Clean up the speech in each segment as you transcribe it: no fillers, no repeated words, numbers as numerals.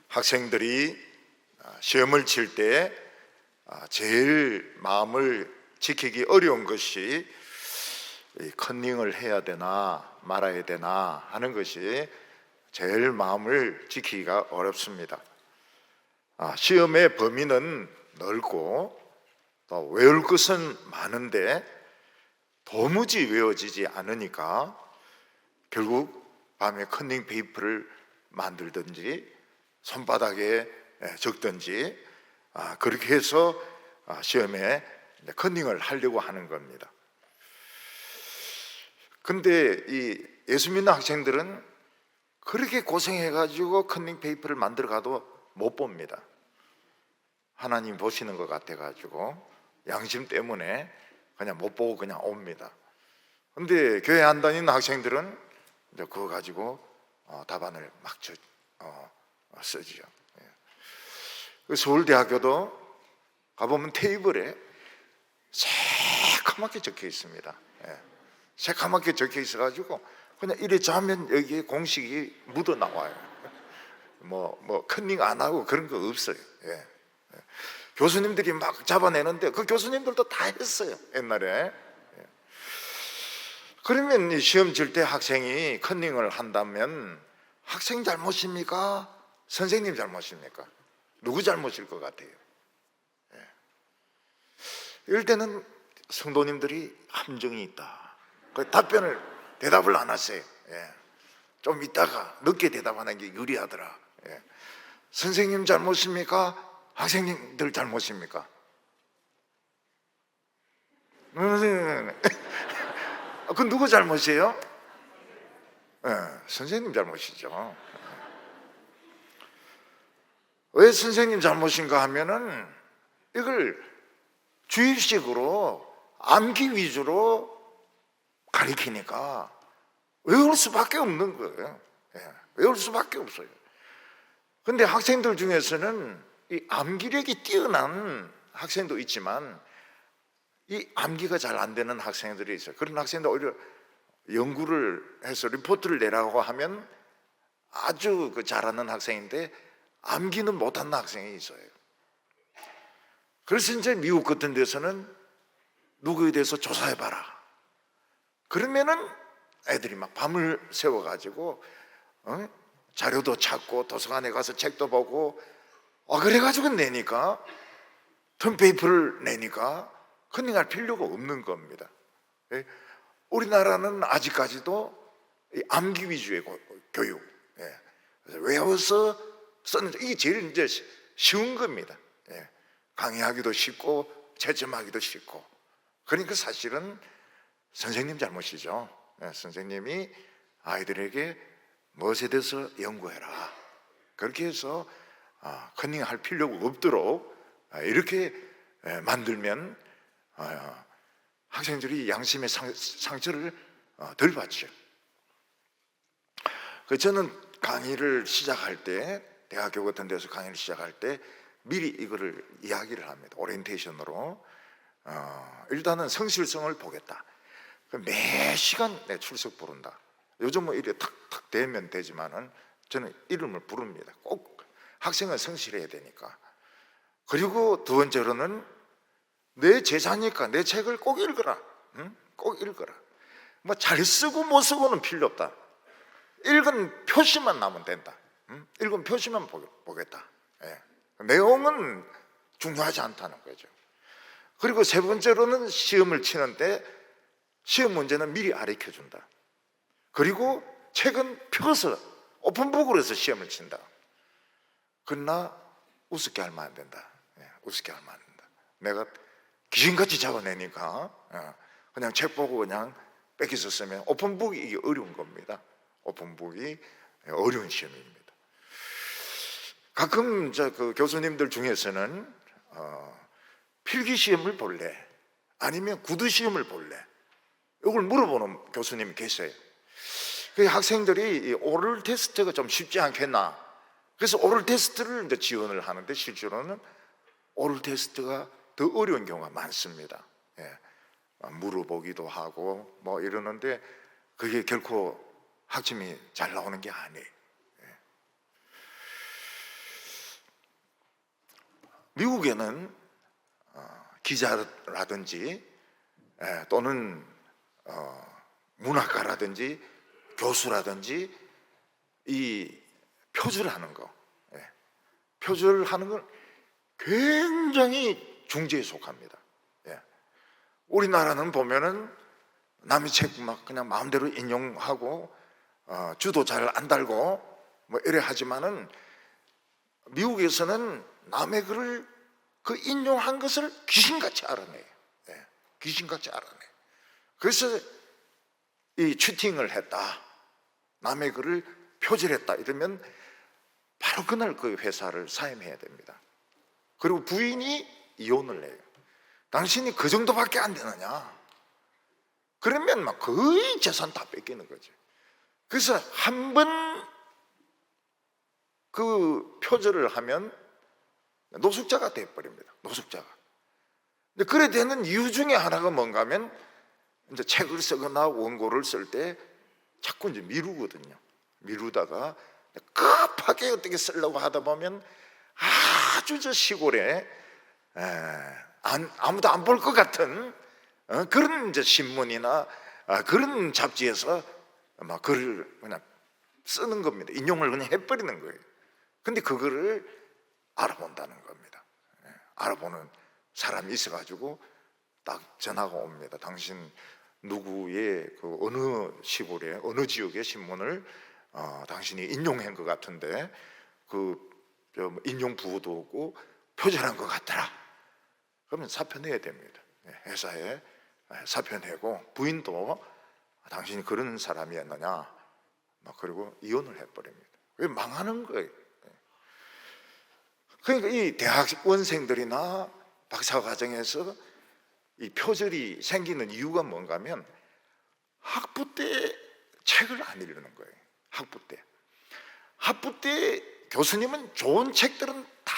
학생들이 시험을 칠 때 제일 마음을 지키기 어려운 것이 컨닝을 해야 되나 말아야 되나 하는 것이 제일 마음을 지키기가 어렵습니다. 시험의 범위는 넓고 또 외울 것은 많은데 도무지 외워지지 않으니까 결국 밤에 컨닝 페이퍼를 만들든지 손바닥에 적든지 그렇게 해서 시험에 컨닝을 하려고 하는 겁니다. 근데 이 예수 믿는 학생들은 그렇게 고생해가지고 컨닝 페이퍼를 만들어 가도 못 봅니다. 하나님 보시는 것 같아가지고 양심 때문에 그냥 못 보고 그냥 옵니다. 근데 교회 안 다니는 학생들은 이제 그거 가지고 답안을 막 쓰죠. 서울대학교도 가보면 테이블에 새카맣게 적혀 있습니다. 새카맣게 적혀 있어가지고 그냥 이래 자면 여기에 공식이 묻어 나와요. 뭐 컨닝 안 하고 그런 거 없어요. 교수님들이 막 잡아내는데 그 교수님들도 다 했어요, 옛날에. 그러면 이 시험 칠 때 학생이 컨닝을 한다면 학생 잘못입니까? 선생님 잘못입니까? 누구 잘못일 것 같아요? 이럴 때는 성도님들이 함정이 있다. 그 대답을 안 하세요. 좀 이따가 늦게 대답하는 게 유리하더라. 선생님 잘못입니까? 학생님들 잘못입니까? 그 누구 잘못이에요? 선생님 잘못이죠. 왜 선생님 잘못인가 하면은 이걸 주입식으로 암기 위주로 가리키니까 외울 수밖에 없는 거예요. 외울 수밖에 없어요. 근데 학생들 중에서는 이 암기력이 뛰어난 학생도 있지만 이 암기가 잘 안 되는 학생들이 있어요. 그런 학생들 오히려 연구를 해서 리포트를 내라고 하면 아주 잘하는 학생인데 암기는 못하는 학생이 있어요. 그래서 이제 미국 같은 데서는 누구에 대해서 조사해봐라. 그러면은 애들이 막 밤을 새워가지고 자료도 찾고 도서관에 가서 책도 보고 그래가지고 내니까 턴페이퍼를 내니까 컨닝할 필요가 없는 겁니다. 우리나라는 아직까지도 암기 위주의 교육, 그래서 외워서 쓰는 이게 제일 이제 쉬운 겁니다. 강의하기도 쉽고 채점하기도 쉽고. 그러니까 사실은 선생님 잘못이죠. 선생님이 아이들에게 무엇에 대해서 연구해라. 그렇게 해서 컨닝할 필요가 없도록 이렇게 만들면 학생들이 양심의 상처를 덜 받죠. 저는 강의를 시작할 때, 대학교 같은 데서 강의를 시작할 때 미리 이거를 이야기를 합니다. 오리엔테이션으로. 일단은 성실성을 보겠다. 매 시간 내 출석 부른다. 요즘은 이렇게 탁탁 대면 되지만은 저는 이름을 부릅니다. 꼭 학생은 성실해야 되니까. 그리고 두 번째로는 내 제자니까 내 책을 꼭 읽어라. 꼭 읽어라. 뭐 잘 쓰고 못 쓰고는 필요 없다. 읽은 표시만 나면 된다. 읽은 표시만 보겠다. 내용은 중요하지 않다는 거죠. 그리고 세 번째로는 시험을 치는데 시험 문제는 미리 가르쳐 준다. 그리고 책은 펴서 오픈북으로 해서 시험을 친다. 그러나 우습게 하면 안 된다. 우습게 하면 안 된다. 내가 귀신같이 잡아내니까 그냥 책 보고 그냥 뺏기서 쓰면 오픈북이 이게 어려운 겁니다. 오픈북이 어려운 시험입니다. 가끔 그 교수님들 중에서는 필기 시험을 볼래? 아니면 구두 시험을 볼래? 이걸 물어보는 교수님이 계세요. 그 학생들이 오럴 테스트가 좀 쉽지 않겠나? 그래서 오럴 테스트를 이제 지원을 하는데 실제로는 오럴 테스트가 더 어려운 경우가 많습니다. 물어보기도 하고 뭐 이러는데 그게 결코 학점이 잘 나오는 게 아니에요. 미국에는 기자라든지 또는 문학가라든지 교수라든지 이 표절하는 거, 표절하는 걸 굉장히 중죄에 속합니다. 우리나라는 보면은 남의 책 막 그냥 마음대로 인용하고 주도 잘 안 달고 뭐 이래 하지만은 미국에서는 남의 글을 그 인용한 것을 귀신같이 알아내요. 귀신같이 알아내요. 그래서 이 치팅을 했다, 남의 글을 표절했다 이러면 바로 그날 그 회사를 사임해야 됩니다. 그리고 부인이 이혼을 해요. 당신이 그 정도밖에 안 되느냐? 그러면 막 거의 재산 다 뺏기는 거죠. 그래서 한 번 그 표절을 하면 노숙자가 돼버립니다. 노숙자가. 근데 그래 되는 이유 중에 하나가 뭔가 하면 이제 책을 쓰거나 원고를 쓸 때 자꾸 이제 미루거든요. 미루다가 급하게 어떻게 쓰려고 하다 보면 아주 저 시골에 아무도 안 볼 것 같은 그런 이제 신문이나 그런 잡지에서 막 글을 그냥 쓰는 겁니다. 인용을 그냥 해버리는 거예요. 근데 그거를 알아본다는 겁니다. 알아보는 사람이 있어가지고 딱 전화가 옵니다. 당신 누구의 그 어느 시골에 어느 지역의 신문을 당신이 인용한 것 같은데 그 인용 부호도 없고 표절한 것 같더라. 그러면 사표 내야 됩니다. 회사에 사표 내고 부인도 당신이 그런 사람이었느냐 그리고 이혼을 해버립니다. 망하는 거예요. 그러니까 이 대학원생들이나 박사과정에서 이 표절이 생기는 이유가 뭔가 하면 학부 때 책을 안 읽는 거예요. 학부 때 교수님은 좋은 책들은 다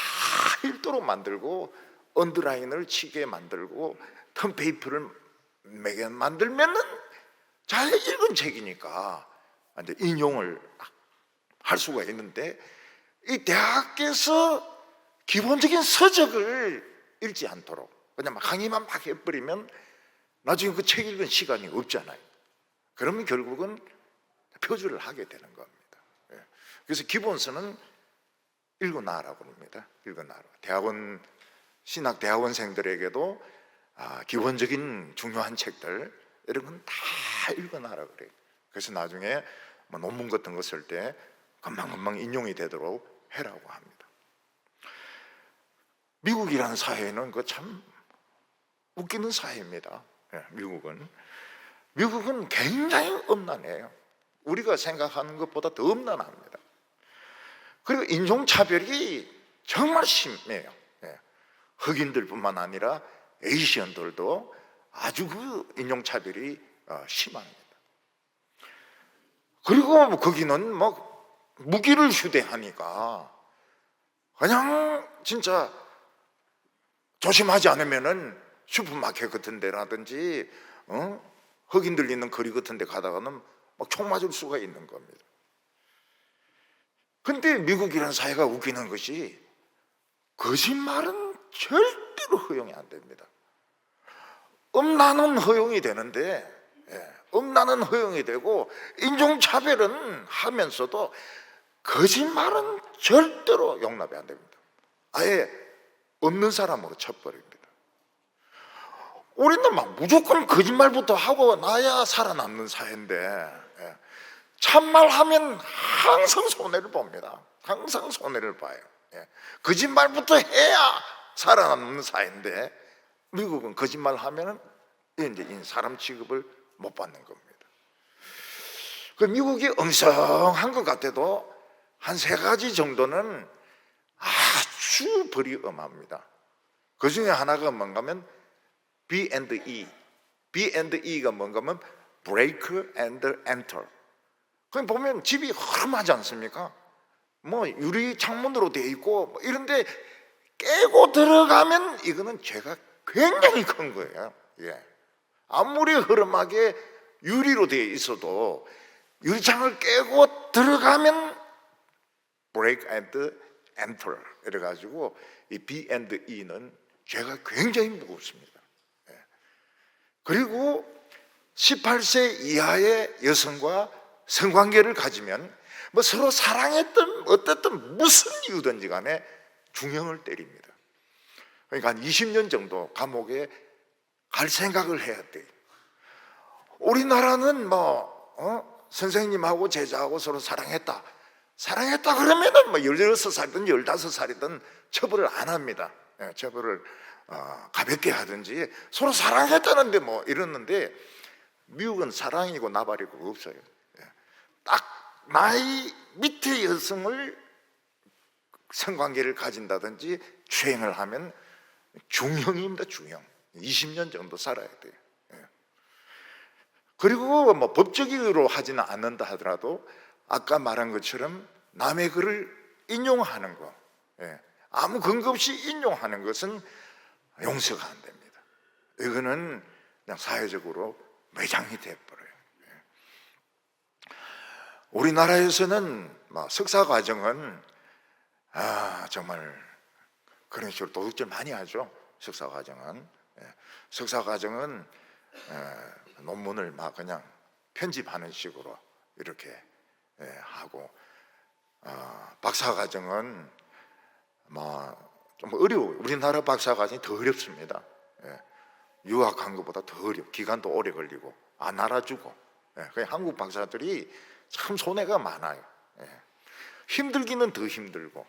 읽도록 만들고 언더라인을 치게 만들고 텀페이프를 매게 만들면은 잘 읽은 책이니까 이제 인용을 할 수가 있는데 이 대학에서 기본적인 서적을 읽지 않도록 그냥 막 강의만 막 해버리면 나중에 그 책 읽은 시간이 없잖아요. 그러면 결국은 표절을 하게 되는 겁니다. 그래서 기본서는 읽어놔라고 합니다. 읽어놔라. 대학원 신학 대학원생들에게도 기본적인 중요한 책들 이런 건 다 읽어놔라 그래요. 그래서 나중에 뭐 논문 같은 거 쓸 때 금방금방 인용이 되도록 해라고 합니다. 미국이라는 사회는 그 참 웃기는 사회입니다. 미국은 굉장히 엄난해요. 우리가 생각하는 것보다 더 엄난합니다. 그리고 인종차별이 정말 심해요. 흑인들뿐만 아니라 에이시언들도 아주 그 인종차별이 심합니다. 그리고 거기는 뭐 무기를 휴대하니까 그냥 진짜 조심하지 않으면은 슈퍼마켓 같은 데라든지 흑인들 있는 거리 같은 데 가다가는 막 총 맞을 수가 있는 겁니다. 근데 미국이라는 사회가 웃기는 것이 거짓말은 절대로 허용이 안 됩니다. 음란은 허용이 되는데 음란은 허용이 되고 인종차별은 하면서도 거짓말은 절대로 용납이 안 됩니다. 아예 없는 사람으로 쳐버립니다. 우리는 막 무조건 거짓말부터 하고 나야 살아남는 사회인데 참말하면 항상 손해를 봅니다. 항상 손해를 봐요. 거짓말부터 해야 살아남는 사회인데 미국은 거짓말하면은 이제 사람 취급을 못 받는 겁니다. 그 미국이 엉성한 것 같아도 한 3가지 정도는 아주 벌이 엄합니다. 그 중에 하나가 뭔가 하면 B&E. B&E가 뭔가 하면 break and enter. 그럼 보면 집이 허름하지 않습니까? 뭐 유리 창문으로 되어 있고 뭐 이런데 깨고 들어가면 이거는 죄가 굉장히 큰 거예요. 아무리 허름하게 유리로 되어 있어도 유리창을 깨고 들어가면 break and enter 이래가지고 이 B and E는 죄가 굉장히 무겁습니다. 그리고 18세 이하의 여성과 성관계를 가지면 뭐 서로 사랑했든 어쨌든 무슨 이유든지 간에 중형을 때립니다. 그러니까 한 20년 정도 감옥에 갈 생각을 해야 돼요. 우리나라는 선생님하고 제자하고 서로 사랑했다 그러면은 16살이든 15살이든 처벌을 안 합니다. 처벌을 가볍게 하든지 서로 사랑했다는데 이러는데 미국은 사랑이고 나발이고 없어요. 딱 나이 밑의 여성을 성관계를 가진다든지 추행을 하면 중형입니다. 중형. 20년 정도 살아야 돼요. 그리고 법적으로 하지는 않는다 하더라도 아까 말한 것처럼 남의 글을 인용하는 거, 아무 근거 없이 인용하는 것은 용서가 안 됩니다. 이거는 그냥 사회적으로 매장이 돼버려요. 우리나라에서는 석사 과정은 정말 그런 식으로 도둑질 많이 하죠. 석사 과정은 논문을 그냥 편집하는 식으로 이렇게 하고, 박사 과정은 좀 어려워요. 우리나라 박사 과정이 더 어렵습니다. 유학한 것보다 더 어려워. 기간도 오래 걸리고 안 알아주고. 그냥 한국 박사들이 참 손해가 많아요. 힘들기는 더 힘들고,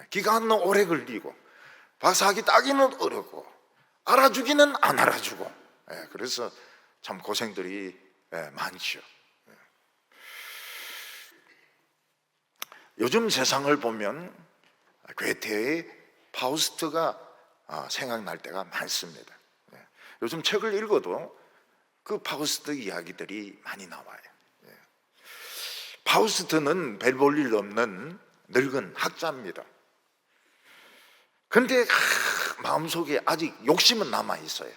기간은 오래 걸리고, 박사학위 따기는 어렵고, 알아주기는 안 알아주고. 그래서 참 고생들이 많죠. 요즘 세상을 보면 괴테의 파우스트가 생각날 때가 많습니다. 요즘 책을 읽어도 그 파우스트 이야기들이 많이 나와요. 파우스트는 별 볼 일 없는 늙은 학자입니다. 그런데 마음속에 아직 욕심은 남아있어요.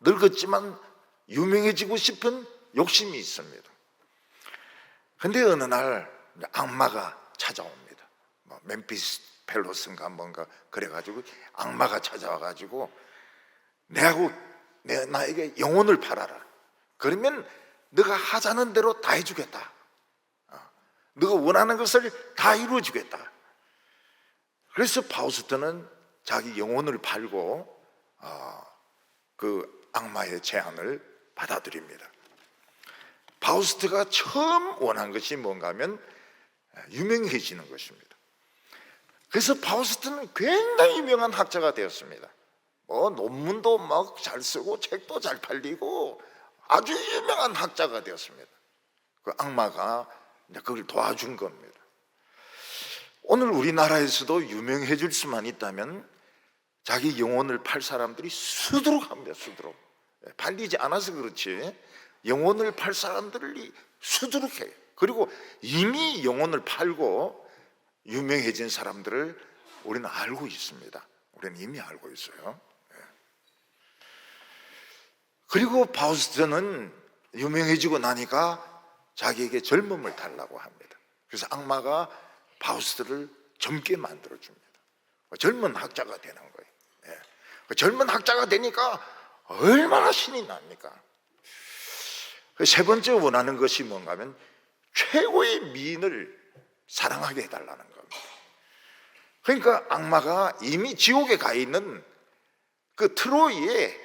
늙었지만 유명해지고 싶은 욕심이 있습니다. 그런데 어느 날 악마가 찾아옵니다. 멤피스 펠로스인가 뭔가 그래가지고 악마가 찾아와가지고 나에게 영혼을 팔아라. 그러면 네가 하자는 대로 다 해주겠다. 네가 원하는 것을 다 이루어주겠다. 그래서 파우스트는 자기 영혼을 팔고 그 악마의 제안을 받아들입니다. 파우스트가 처음 원한 것이 뭔가 하면 유명해지는 것입니다. 그래서 파우스트는 굉장히 유명한 학자가 되었습니다. 논문도 막 잘 쓰고 책도 잘 팔리고 아주 유명한 학자가 되었습니다. 그 악마가 그걸 도와준 겁니다. 오늘 우리나라에서도 유명해질 수만 있다면 자기 영혼을 팔 사람들이 수두룩 합니다. 수두룩. 팔리지 않아서 그렇지 영혼을 팔 사람들이 수두룩해요. 그리고 이미 영혼을 팔고 유명해진 사람들을 우리는 알고 있습니다. 우리는 이미 알고 있어요. 그리고 파우스트는 유명해지고 나니까 자기에게 젊음을 달라고 합니다. 그래서 악마가 파우스트를 젊게 만들어줍니다. 젊은 학자가 되는 거예요. 젊은 학자가 되니까 얼마나 신이 납니까? 세 번째 원하는 것이 뭔가 하면 최고의 미인을 사랑하게 해달라는 겁니다. 그러니까 악마가 이미 지옥에 가 있는 그 트로이의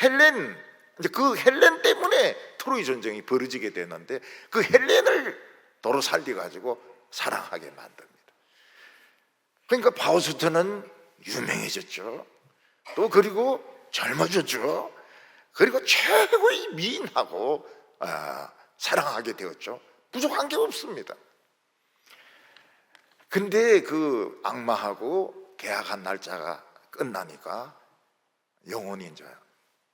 헬렌, 그 헬렌 때문에 트로이 전쟁이 벌어지게 되는데 그 헬렌을 도로 살려가지고 사랑하게 만듭니다. 그러니까 파우스트는 유명해졌죠. 또 그리고 젊어졌죠. 그리고 최고의 미인하고 사랑하게 되었죠. 부족한 게 없습니다. 근데 그 악마하고 계약한 날짜가 끝나니까 영혼이 이제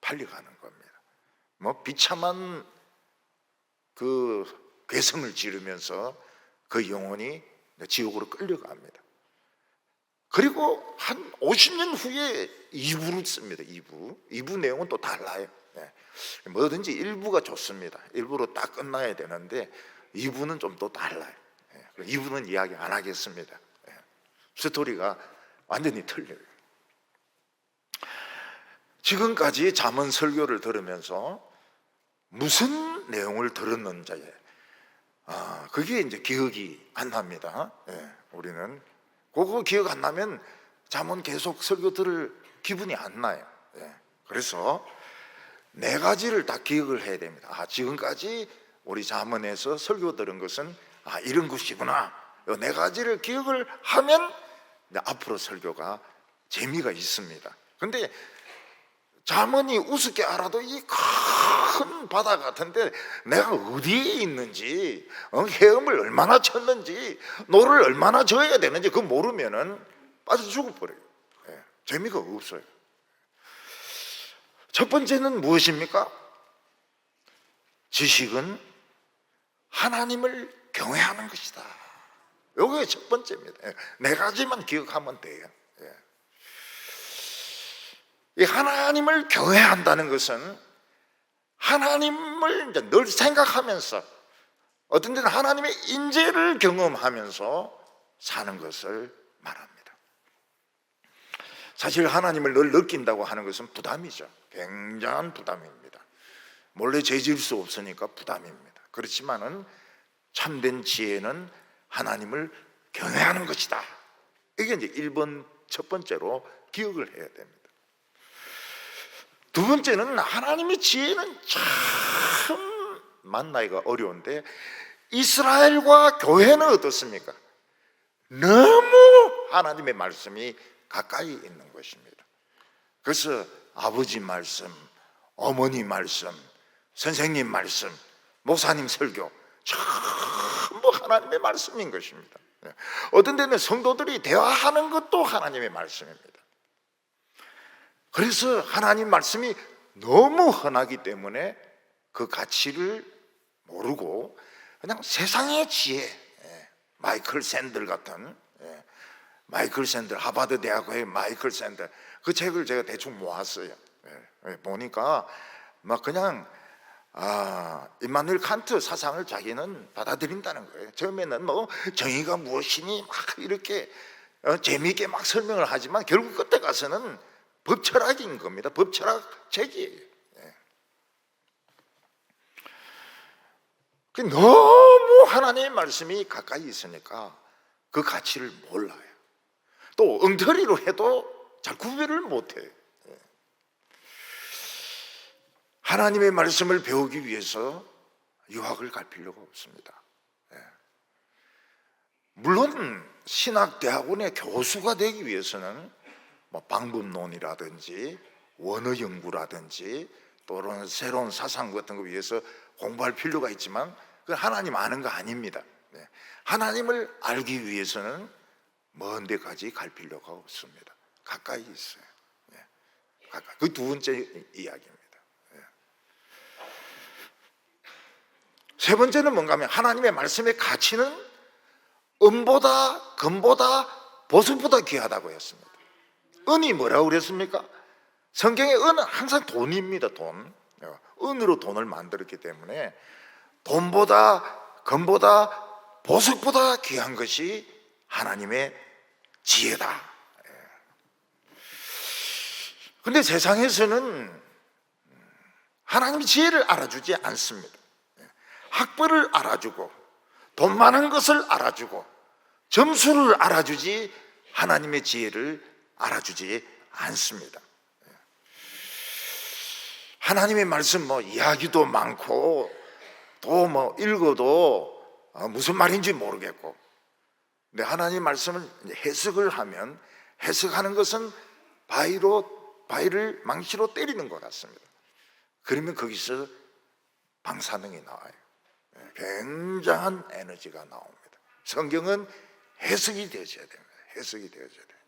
팔려가는 겁니다. 비참한 그 괴성을 지르면서 그 영혼이 지옥으로 끌려갑니다. 그리고 한 50년 후에 2부를 씁니다. 2부 내용은 또 달라요. 뭐든지 1부가 좋습니다. 1부로 딱 끝나야 되는데 2부는 좀 또 달라요. 2부는 이야기 안 하겠습니다. 스토리가 완전히 틀려요. 지금까지 잠언 설교를 들으면서 무슨 내용을 들었는지 그게 이제 기억이 안 납니다. 우리는 그거 기억 안 나면 잠언 계속 설교 들을 기분이 안 나요. 그래서 네 가지를 다 기억을 해야 됩니다. 지금까지 우리 잠언에서 설교 들은 것은 이런 것이구나. 이 네 가지를 기억을 하면 앞으로 설교가 재미가 있습니다. 근데 잠언이 우습게 알아도 이 큰 바다 같은데 내가 어디에 있는지, 헤엄을 얼마나 쳤는지, 노를 얼마나 져야 되는지 그거 모르면은 빠져 죽어버려요. 재미가 없어요. 첫 번째는 무엇입니까? 지식은 하나님을 경외하는 것이다. 이게 첫 번째입니다. 네 가지만 기억하면 돼요. 이 하나님을 경외한다는 것은 하나님을 늘 생각하면서 어떤 때는 하나님의 인재를 경험하면서 사는 것을 말합니다. 사실 하나님을 늘 느낀다고 하는 것은 부담이죠. 굉장한 부담입니다. 몰래 죄질 수 없으니까 부담입니다. 그렇지만은 참된 지혜는 하나님을 경외하는 것이다. 이게 이제 1번 첫 번째로 기억을 해야 됩니다. 두 번째는 하나님의 지혜는 참 만나기가 어려운데 이스라엘과 교회는 어떻습니까? 너무 하나님의 말씀이 가까이 있는 것입니다. 그래서 아버지 말씀, 어머니 말씀, 선생님 말씀, 목사님 설교 전부 하나님의 말씀인 것입니다. 어떤 데는 성도들이 대화하는 것도 하나님의 말씀입니다. 그래서 하나님 말씀이 너무 흔하기 때문에 그 가치를 모르고 그냥 세상의 지혜, 마이클 샌들 같은, 마이클 샌들, 하버드 대학의 마이클 샌들, 그 책을 제가 대충 모았어요. 보니까 막 그냥 임마누엘 칸트 사상을 자기는 받아들인다는 거예요. 처음에는 뭐 정의가 무엇이니 막 이렇게 재미있게 막 설명을 하지만 결국 그때 가서는 법철학인 겁니다. 법철학 책이에요. 너무 하나님의 말씀이 가까이 있으니까 그 가치를 몰라요. 또 엉터리로 해도 잘 구별을 못해요. 하나님의 말씀을 배우기 위해서 유학을 갈 필요가 없습니다. 물론 신학대학원의 교수가 되기 위해서는 방법론이라든지 원어 연구라든지 또는 새로운 사상 같은 거 위해서 공부할 필요가 있지만 그건 하나님 아는 거 아닙니다. 하나님을 알기 위해서는 먼 데까지 갈 필요가 없습니다. 가까이 있어요. 가까이. 그 두 번째 이야기입니다. 세 번째는 뭔가 하면 하나님의 말씀의 가치는 은보다 금보다 보석보다 귀하다고 했습니다. 은이 뭐라고 그랬습니까? 성경의 은은 항상 돈입니다. 돈. 은으로 돈을 만들었기 때문에 돈보다 금보다 보석보다 귀한 것이 하나님의 지혜다. 그런데 세상에서는 하나님의 지혜를 알아주지 않습니다. 학벌을 알아주고 돈 많은 것을 알아주고 점수를 알아주지 하나님의 지혜를 알아주지 않습니다. 하나님의 말씀 이야기도 많고 또 읽어도 무슨 말인지 모르겠고, 근데 하나님 말씀을 해석을 하면 해석하는 것은 바위를 망치로 때리는 것 같습니다. 그러면 거기서 방사능이 나와요. 굉장한 에너지가 나옵니다. 성경은 해석이 되어져야 됩니다. 해석이 되어져야 돼요.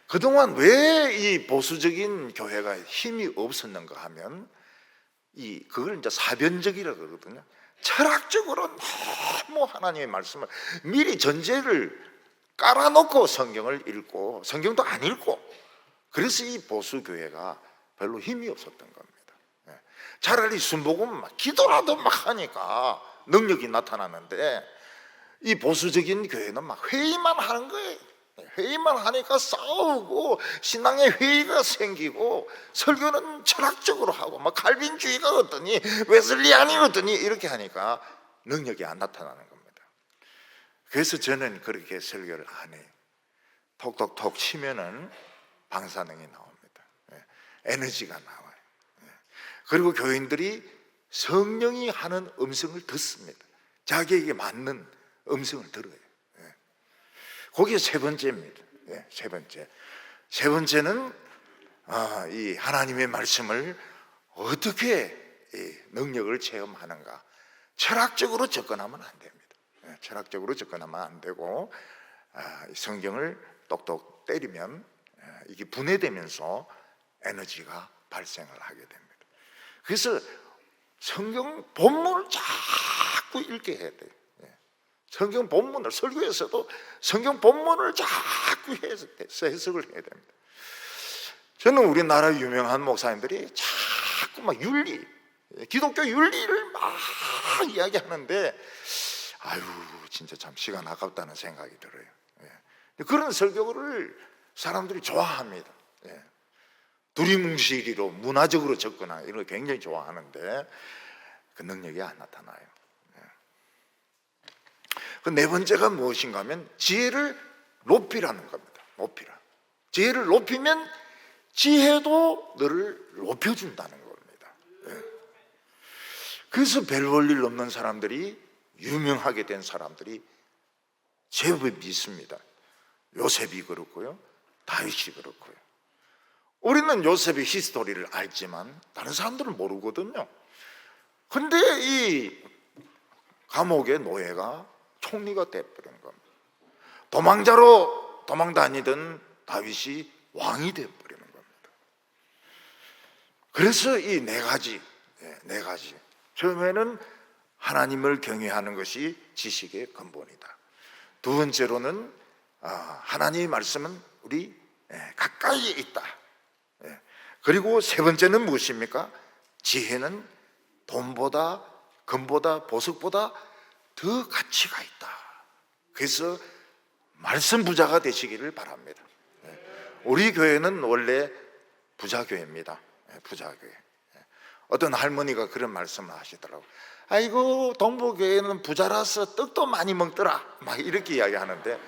그동안 왜 이 보수적인 교회가 힘이 없었는가 하면 그걸 이제 사변적이라 그러거든요. 철학적으로 너무 하나님의 말씀을 미리 전제를 깔아놓고 성경을 읽고 성경도 안 읽고, 그래서 이 보수 교회가 별로 힘이 없었던 겁니다. 차라리 순복음 기도라도 막 하니까 능력이 나타나는데 이 보수적인 교회는 막 회의만 하는 거예요. 회의만 하니까 싸우고 신앙의 회의가 생기고 설교는 철학적으로 하고 막 칼빈주의가 어떠니 웨슬리안이 어떠니 이렇게 하니까 능력이 안 나타나는 겁니다. 그래서 저는 그렇게 설교를 안 해요. 톡톡톡 치면은 방사능이 나옵니다. 에너지가 나와요. 그리고 교인들이 성령이 하는 음성을 듣습니다. 자기에게 맞는 음성을 들어요. 그게 세 번째입니다. 세 번째는 이 하나님의 말씀을 어떻게 능력을 체험하는가. 철학적으로 접근하면 안 됩니다. 철학적으로 접근하면 안 되고 성경을 똑똑 때리면 이게 분해되면서 에너지가 발생을 하게 됩니다. 그래서 성경 본문을 자꾸 읽게 해야 돼요. 성경 본문을, 설교에서도 성경 본문을 자꾸 해석을 해야 됩니다. 저는 우리나라 유명한 목사님들이 자꾸 막 윤리, 기독교 윤리를 막 이야기하는데 아유 진짜 참 시간 아깝다는 생각이 들어요. 그런 설교를 사람들이 좋아합니다. 두리뭉실이로 문화적으로 접근하는 이런 거 굉장히 좋아하는데 그 능력이 안 나타나요. 그 네 번째가 무엇인가 하면 지혜를 높이라는 겁니다. 높이라. 지혜를 높이면 지혜도 너를 높여준다는 겁니다. 그래서 별 볼 일 없는 사람들이 유명하게 된 사람들이 제법 있습니다. 요셉이 그렇고요, 다윗이 그렇고요. 우리는 요셉의 히스토리를 알지만 다른 사람들은 모르거든요. 근데 이 감옥의 노예가 총리가 돼버린 겁니다. 도망자로 도망 다니던 다윗이 왕이 돼버리는 겁니다. 그래서 이 네 가지 처음에는 하나님을 경외하는 것이 지식의 근본이다. 두 번째로는 하나님의 말씀은 우리 가까이에 있다. 그리고 세 번째는 무엇입니까? 지혜는 돈보다 금보다 보석보다 더 가치가 있다. 그래서 말씀 부자가 되시기를 바랍니다. 우리 교회는 원래 부자교회입니다. 부자교회. 어떤 할머니가 그런 말씀을 하시더라고요. 아이고 동부교회는 부자라서 떡도 많이 먹더라 막 이렇게 이야기하는데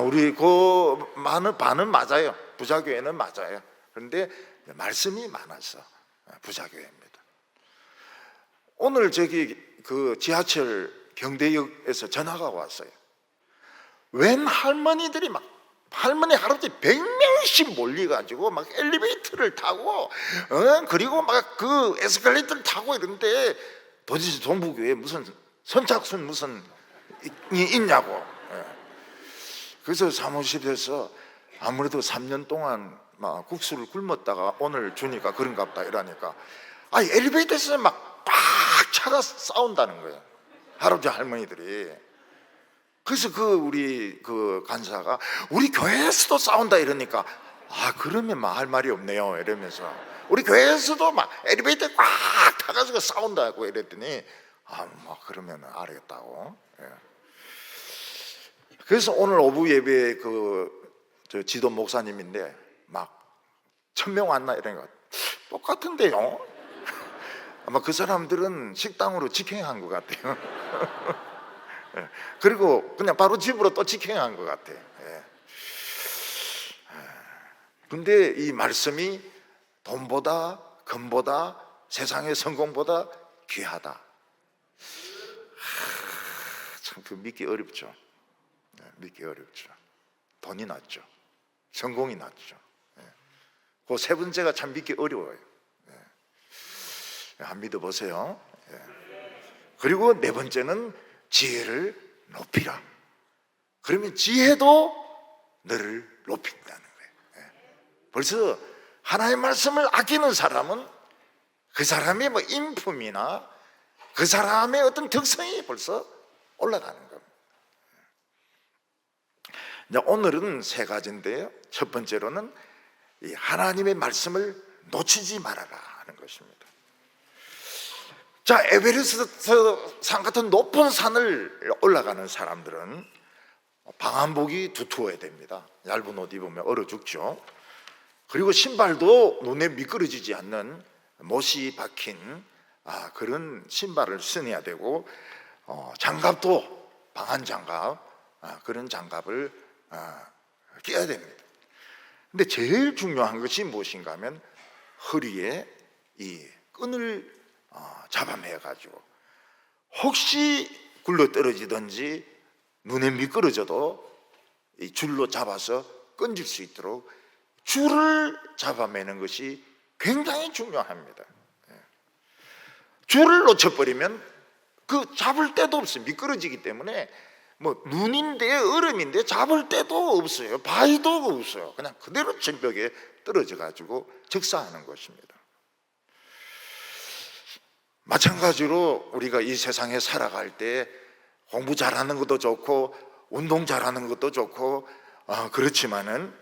우리 그 반은 맞아요. 부자교회는 맞아요. 그런데 말씀이 많아서 부자교회입니다. 오늘 저기 그 지하철 경대역에서 전화가 왔어요. 웬 할머니들이 막 할머니 할아버지 100명씩 몰려가지고 막 엘리베이터를 타고 그리고 막 그 에스컬레이터를 타고 이런데 도대체 동부교회에 무슨 선착순 무슨 있냐고. 그래서 사무실에서 아무래도 3년 동안 막 국수를 굶었다가 오늘 주니까 그런가 보다 이러니까 엘리베이터에서 막 차가 싸운다는 거예요. 할아버지 할머니들이. 그래서 우리 간사가 우리 교회에서도 싸운다 이러니까 그러면 할 말이 없네요 이러면서 우리 교회에서도 막 엘리베이터에 꽉 타가지고 싸운다고 이랬더니 그러면 알겠다고. 그래서 오늘 오후 예배에 저 지도 목사님인데 막 1000명 왔나 이러니까 똑같은데요. 아마 그 사람들은 식당으로 직행한 것 같아요. 그리고 그냥 바로 집으로 또 직행한 것 같아. 근데 이 말씀이 돈보다 금보다 세상의 성공보다 귀하다. 참 믿기 어렵죠. 믿기 어렵죠. 돈이 낫죠. 성공이 낫죠. 그 세 번째가 참 믿기 어려워요. 안 믿어보세요. 그리고 네 번째는 지혜를 높이라. 그러면 지혜도 너를 높인다는 거예요. 벌써 하나님의 말씀을 아끼는 사람은 그 사람의 인품이나 그 사람의 어떤 특성이 벌써 올라가는 겁니다. 이제 오늘은 세 가지인데요. 첫 번째로는 이 하나님의 말씀을 놓치지 말아라 하는 것입니다. 자, 에베레스트 산 같은 높은 산을 올라가는 사람들은 방한복이 두터워야 됩니다. 얇은 옷 입으면 얼어 죽죠. 그리고 신발도 눈에 미끄러지지 않는 못이 박힌 그런 신발을 신어야 되고, 장갑도 방한 장갑, 그런 장갑을 끼어야 됩니다. 근데 제일 중요한 것이 무엇인가 하면 허리에 이 끈을 잡아매 가지고 혹시 굴러 떨어지든지 눈에 미끄러져도 이 줄로 잡아서 끈질 수 있도록 줄을 잡아매는 것이 굉장히 중요합니다. 줄을 놓쳐버리면 그 잡을 데도 없어요. 미끄러지기 때문에 뭐 눈인데 얼음인데 잡을 데도 없어요. 바위도 없어요. 그냥 그대로 절벽에 떨어져 가지고 즉사하는 것입니다. 마찬가지로 우리가 이 세상에 살아갈 때 공부 잘하는 것도 좋고 운동 잘하는 것도 좋고 그렇지만은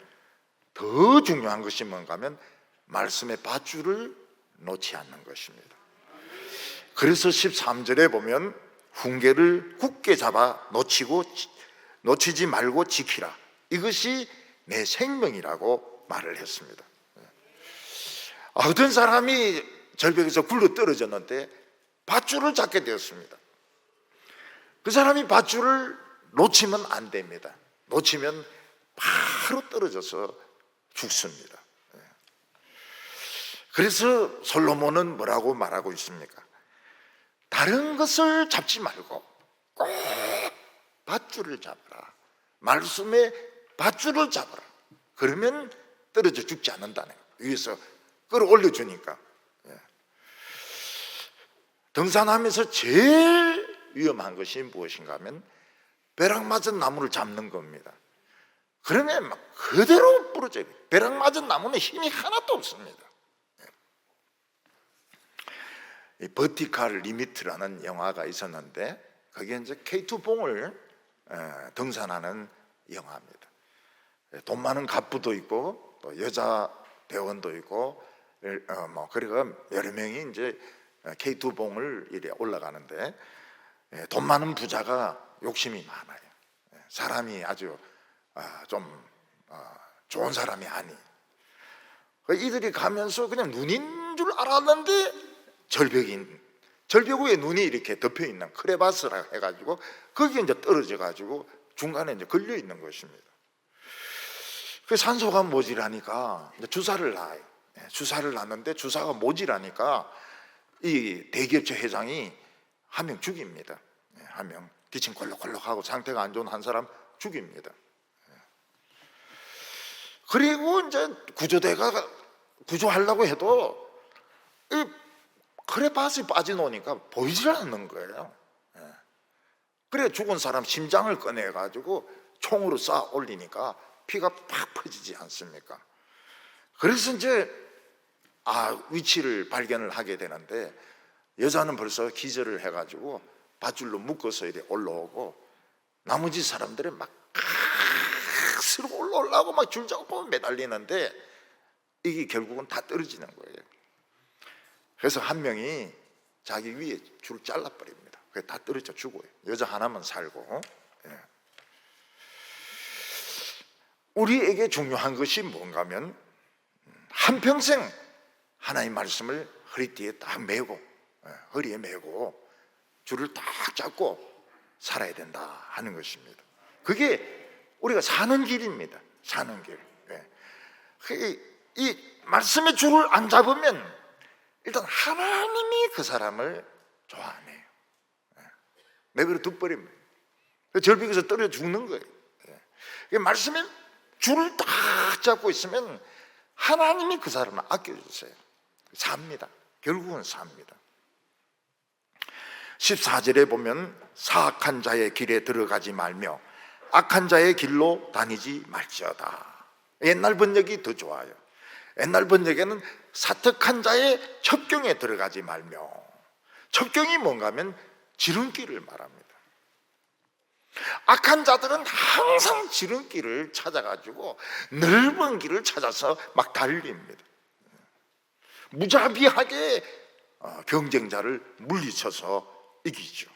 더 중요한 것이 뭔가 하면 말씀의 밧줄을 놓지 않는 것입니다. 그래서 13절에 보면 훈계를 굳게 잡아 놓치지 말고 지키라. 이것이 내 생명이라고 말을 했습니다. 어떤 사람이 절벽에서 굴러 떨어졌는데 밧줄을 잡게 되었습니다. 그 사람이 밧줄을 놓치면 안 됩니다. 놓치면 바로 떨어져서 죽습니다. 그래서 솔로몬은 뭐라고 말하고 있습니까? 다른 것을 잡지 말고 꼭 밧줄을 잡아라. 말씀에 밧줄을 잡아라. 그러면 떨어져 죽지 않는다는 거예요. 위에서 끌어올려 주니까. 등산하면서 제일 위험한 것이 무엇인가 하면 벼락 맞은 나무를 잡는 겁니다. 그러면 막 그대로 부러져요. 벼락 맞은 나무는 힘이 하나도 없습니다. 이 버티칼 리미트라는 영화가 있었는데 그게 이제 K2 봉을 등산하는 영화입니다. 돈 많은 갑부도 있고 또 여자 대원도 있고 그리고 여러 명이 이제 K2 봉을 이래 올라가는데 돈 많은 부자가 욕심이 많아요. 사람이 아주 좀 좋은 사람이 아니. 이들이 가면서 그냥 눈인 줄 알았는데 절벽 위에 눈이 이렇게 덮여 있는 크레바스라 해가지고 거기에 이제 떨어져 가지고 중간에 이제 걸려 있는 것입니다. 그 산소가 모자라니까 주사를 놔요. 주사를 놨는데 주사가 모자라니까 이 대기업체 회장이 한 명 죽입니다. 한 명 기침 콜록콜록하고 상태가 안 좋은 한 사람 죽입니다. 그리고 이제 구조대가 구조하려고 해도 이 크레파스에 빠져놓으니까 보이질 않는 거예요. 그래 죽은 사람 심장을 꺼내가지고 총으로 쏴 올리니까 피가 팍 퍼지지 않습니까? 그래서 이제 위치를 발견을 하게 되는데 여자는 벌써 기절을 해가지고 밧줄로 묶어서 이렇게 올라오고 나머지 사람들은 막 스르 올라오려고 막 줄 잡고 매달리는데 이게 결국은 다 떨어지는 거예요. 그래서 한 명이 자기 위에 줄을 잘라버립니다. 그게 다 떨어져 죽어요. 여자 하나만 살고. 우리에게 중요한 것이 뭔가 하면 한평생 하나님의 말씀을 허리띠에 딱 메고 허리에 메고 줄을 딱 잡고 살아야 된다 하는 것입니다. 그게 우리가 사는 길입니다. 사는 길. 이 말씀의 줄을 안 잡으면 일단 하나님이 그 사람을 좋아 안 해요. 내버려 둬버립니다. 절벽에서 떨어져 죽는 거예요. 말씀에 줄을 딱 잡고 있으면 하나님이 그 사람을 아껴주세요. 삽니다. 결국은 삽니다. 14절에 보면 사악한 자의 길에 들어가지 말며 악한 자의 길로 다니지 말지어다. 옛날 번역이 더 좋아요. 옛날 번역에는 사특한 자의 첩경에 들어가지 말며, 첩경이 뭔가 하면 지름길을 말합니다. 악한 자들은 항상 지름길을 찾아가지고 넓은 길을 찾아서 막 달립니다. 무자비하게 경쟁자를 물리쳐서 이기죠.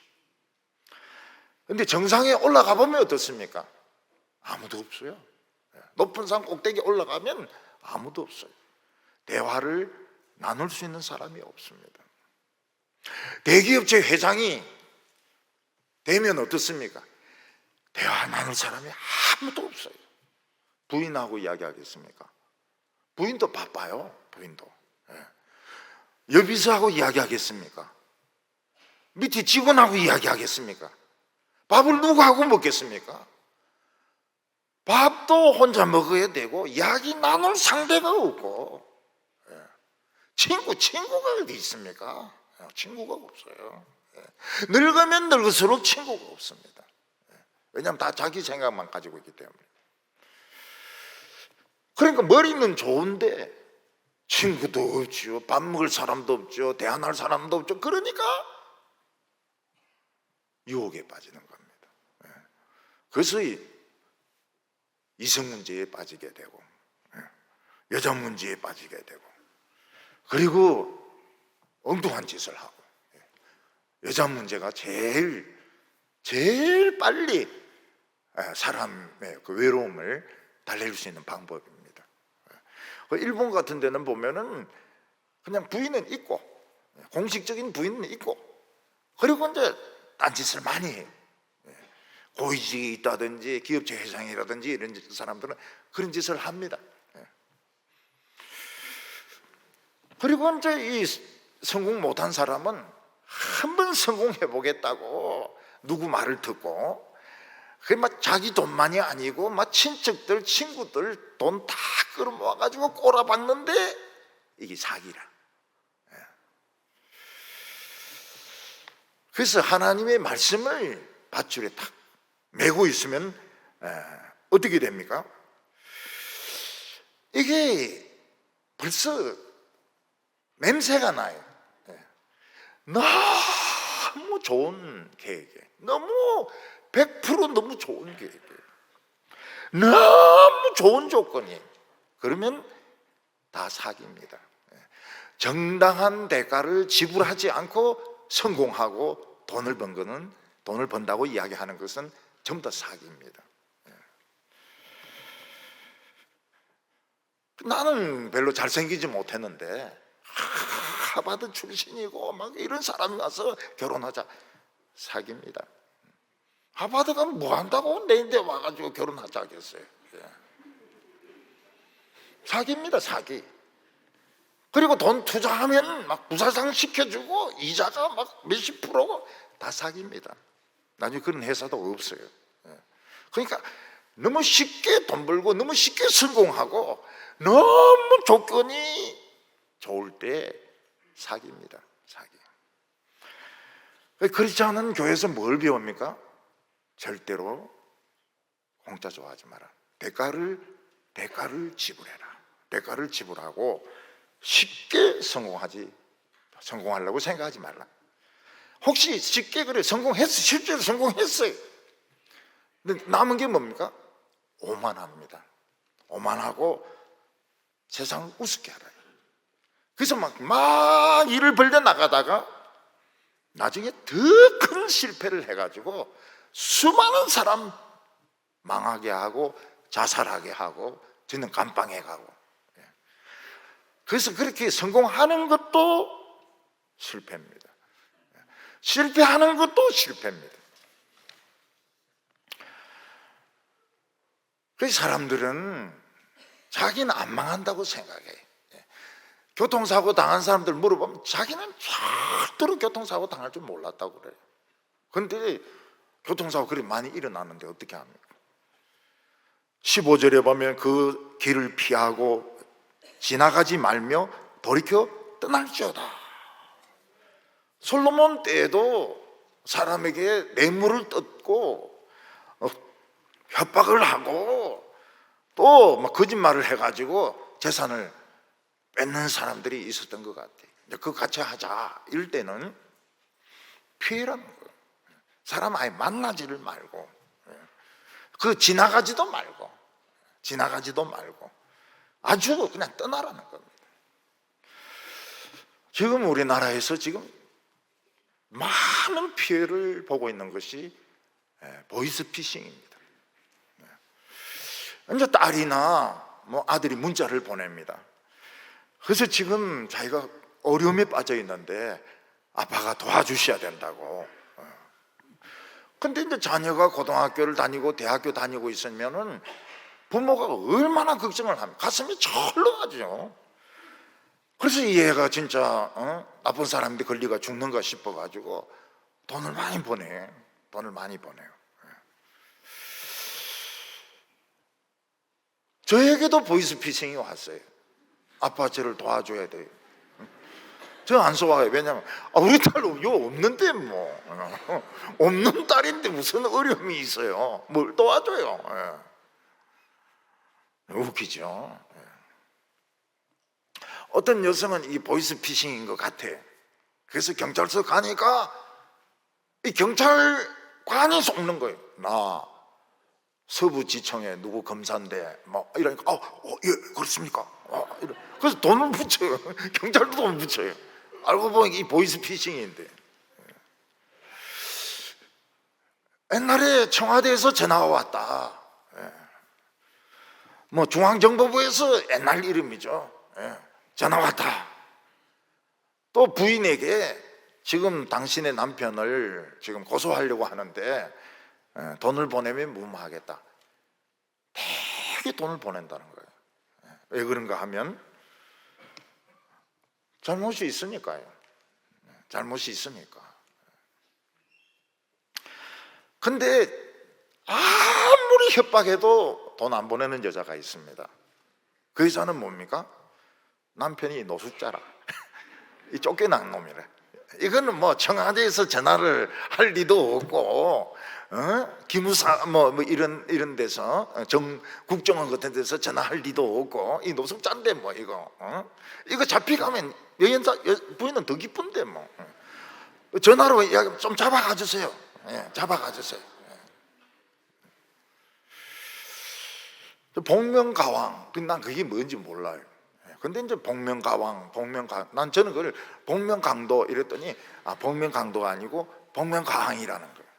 근데 정상에 올라가 보면 어떻습니까? 아무도 없어요. 높은 산 꼭대기 올라가면 아무도 없어요. 대화를 나눌 수 있는 사람이 없습니다. 대기업체 회장이 되면 어떻습니까? 대화 나눌 사람이 아무도 없어요. 부인하고 이야기하겠습니까? 부인도 바빠요. 부인도. 여비서하고 이야기하겠습니까? 밑에 직원하고 이야기하겠습니까? 밥을 누구하고 먹겠습니까? 밥도 혼자 먹어야 되고 이야기 나눌 상대가 없고, 친구가 어디 있습니까? 친구가 없어요. 늙으면 늙을수록 친구가 없습니다. 왜냐하면 다 자기 생각만 가지고 있기 때문에. 그러니까 머리는 좋은데 친구도 없죠. 밥 먹을 사람도 없죠. 대화할 사람도 없죠. 그러니까 유혹에 빠지는 겁니다. 그래서 이성 문제에 빠지게 되고, 여자 문제에 빠지게 되고, 그리고 엉뚱한 짓을 하고. 여자 문제가 제일 빨리 사람의 그 외로움을 달랠 수 있는 방법입니다. 일본 같은 데는 보면은 그냥 부인은 있고, 공식적인 부인은 있고, 그리고 이제 딴짓을 많이 해요. 고위직에 있다든지 기업체 회장이라든지 이런 사람들은 그런 짓을 합니다. 그리고 이제 이 성공 못한 사람은 한번 성공해 보겠다고 누구 말을 듣고, 그 막 자기 돈만이 아니고 막 친척들, 친구들 돈 다 끌어모아 가지고 꼬라박는데 이게 사기라. 그래서 하나님의 말씀을 밧줄에 탁 메고 있으면 어떻게 됩니까? 이게 벌써 냄새가 나요. 너무 좋은 계획이에요. 너무 100% 너무 좋은 계획이에요. 너무 좋은 조건이에요. 그러면 다 사기입니다. 정당한 대가를 지불하지 않고 성공하고 돈을 번다고 이야기하는 것은 전부 다 사기입니다. 나는 별로 잘생기지 못했는데 하버드 출신이고 막 이런 사람이 와서 결혼하자. 사기입니다. 하버드가 뭐 한다고 내인데 와가지고 결혼하자 하겠어요. 사기입니다. 사기. 그리고 돈 투자하면 막 부사장 시켜주고 이자가 막 몇십 프로고 다 사기입니다. 나중에 그런 회사도 없어요. 그러니까 너무 쉽게 돈 벌고 너무 쉽게 성공하고 너무 조건이 좋을 때 사기입니다. 사기. 그렇지 않은 교회에서 뭘 배웁니까? 절대로 공짜 좋아하지 마라. 대가를 지불해라. 대가를 지불하고 쉽게 성공하려고 생각하지 말라. 혹시 쉽게 그래 실제로 성공했어요. 근데 남은 게 뭡니까? 오만합니다. 오만하고 세상을 우습게 알아요. 그래서 막 일을 벌려 나가다가 나중에 더 큰 실패를 해가지고 수많은 사람 망하게 하고 자살하게 하고 저는 감방에 가고. 그래서 그렇게 성공하는 것도 실패입니다. 실패하는 것도 실패입니다. 그래서 사람들은 자기는 안 망한다고 생각해. 교통사고 당한 사람들 물어보면 자기는 절대로 교통사고 당할 줄 몰랐다고 그래요. 그런데 교통사고 그리 많이 일어나는데 어떻게 합니까? 15절에 보면 그 길을 피하고 지나가지 말며 돌이켜 떠날지어다. 솔로몬 때에도 사람에게 뇌물을 뜯고 협박을 하고 또 막 거짓말을 해가지고 재산을 뺏는 사람들이 있었던 것 같아요. 그거 같이 하자 이럴 때는 피해라는 거예요. 사람 아예 만나지를 말고 지나가지도 말고 아주 그냥 떠나라는 겁니다. 지금 우리나라에서 지금 많은 피해를 보고 있는 것이 보이스피싱입니다. 이제 딸이나 뭐 아들이 문자를 보냅니다. 그래서 지금 자기가 어려움에 빠져 있는데 아빠가 도와주셔야 된다고. 근데 이제 자녀가 고등학교를 다니고 대학교 다니고 있으면은 부모가 얼마나 걱정을 하면 가슴이 철렁하죠. 그래서 이 애가 진짜 나쁜 사람인데 걸리가 죽는가 싶어가지고 돈을 많이 보내요. 저에게도 보이스피싱이 왔어요. 아빠 저를 도와줘야 돼요. 저 안 쏘아요. 왜냐면 우리 딸 요 없는데 뭐 없는 딸인데 무슨 어려움이 있어요. 뭘 도와줘요. 웃기죠. 어떤 여성은 이 보이스피싱인 것 같아. 그래서 경찰서 가니까 이 경찰관이 속는 거예요. 나 서부지청에 누구 검사인데 뭐 이러니까 예 그렇습니까? 그래서 돈을 붙여요. 경찰도 돈을 붙여요. 알고 보니 이 보이스피싱인데. 옛날에 청와대에서 전화가 왔다. 뭐 중앙정보부에서 옛날 이름이죠. 전화 왔다. 또 부인에게 지금 당신의 남편을 지금 고소하려고 하는데 돈을 보내면 무마하겠다. 되게 돈을 보낸다는 거예요. 왜 그런가 하면 잘못이 있으니까요. 잘못이 있으니까. 근데 아무리 협박해도 돈 안 보내는 여자가 있습니다. 그 여자는 뭡니까? 남편이 노숙자라. 이 쫓겨난 놈이래. 이거는 뭐 청와대에서 전화를 할 리도 없고, 기무사 뭐 이런 데서 국정원 같은 데서 전화할 리도 없고, 이 노숙자인데 뭐 이거 잡혀가면 부인은 더 기쁜데 뭐 전화로 이야기 좀 잡아가 주세요. 잡아가 주세요. 복면가왕, 난 그게 뭔지 몰라요. 근데 이제 복면가왕, 난 저는 그걸 복면강도 이랬더니 복면강도가 아니고 복면가왕이라는 거예요.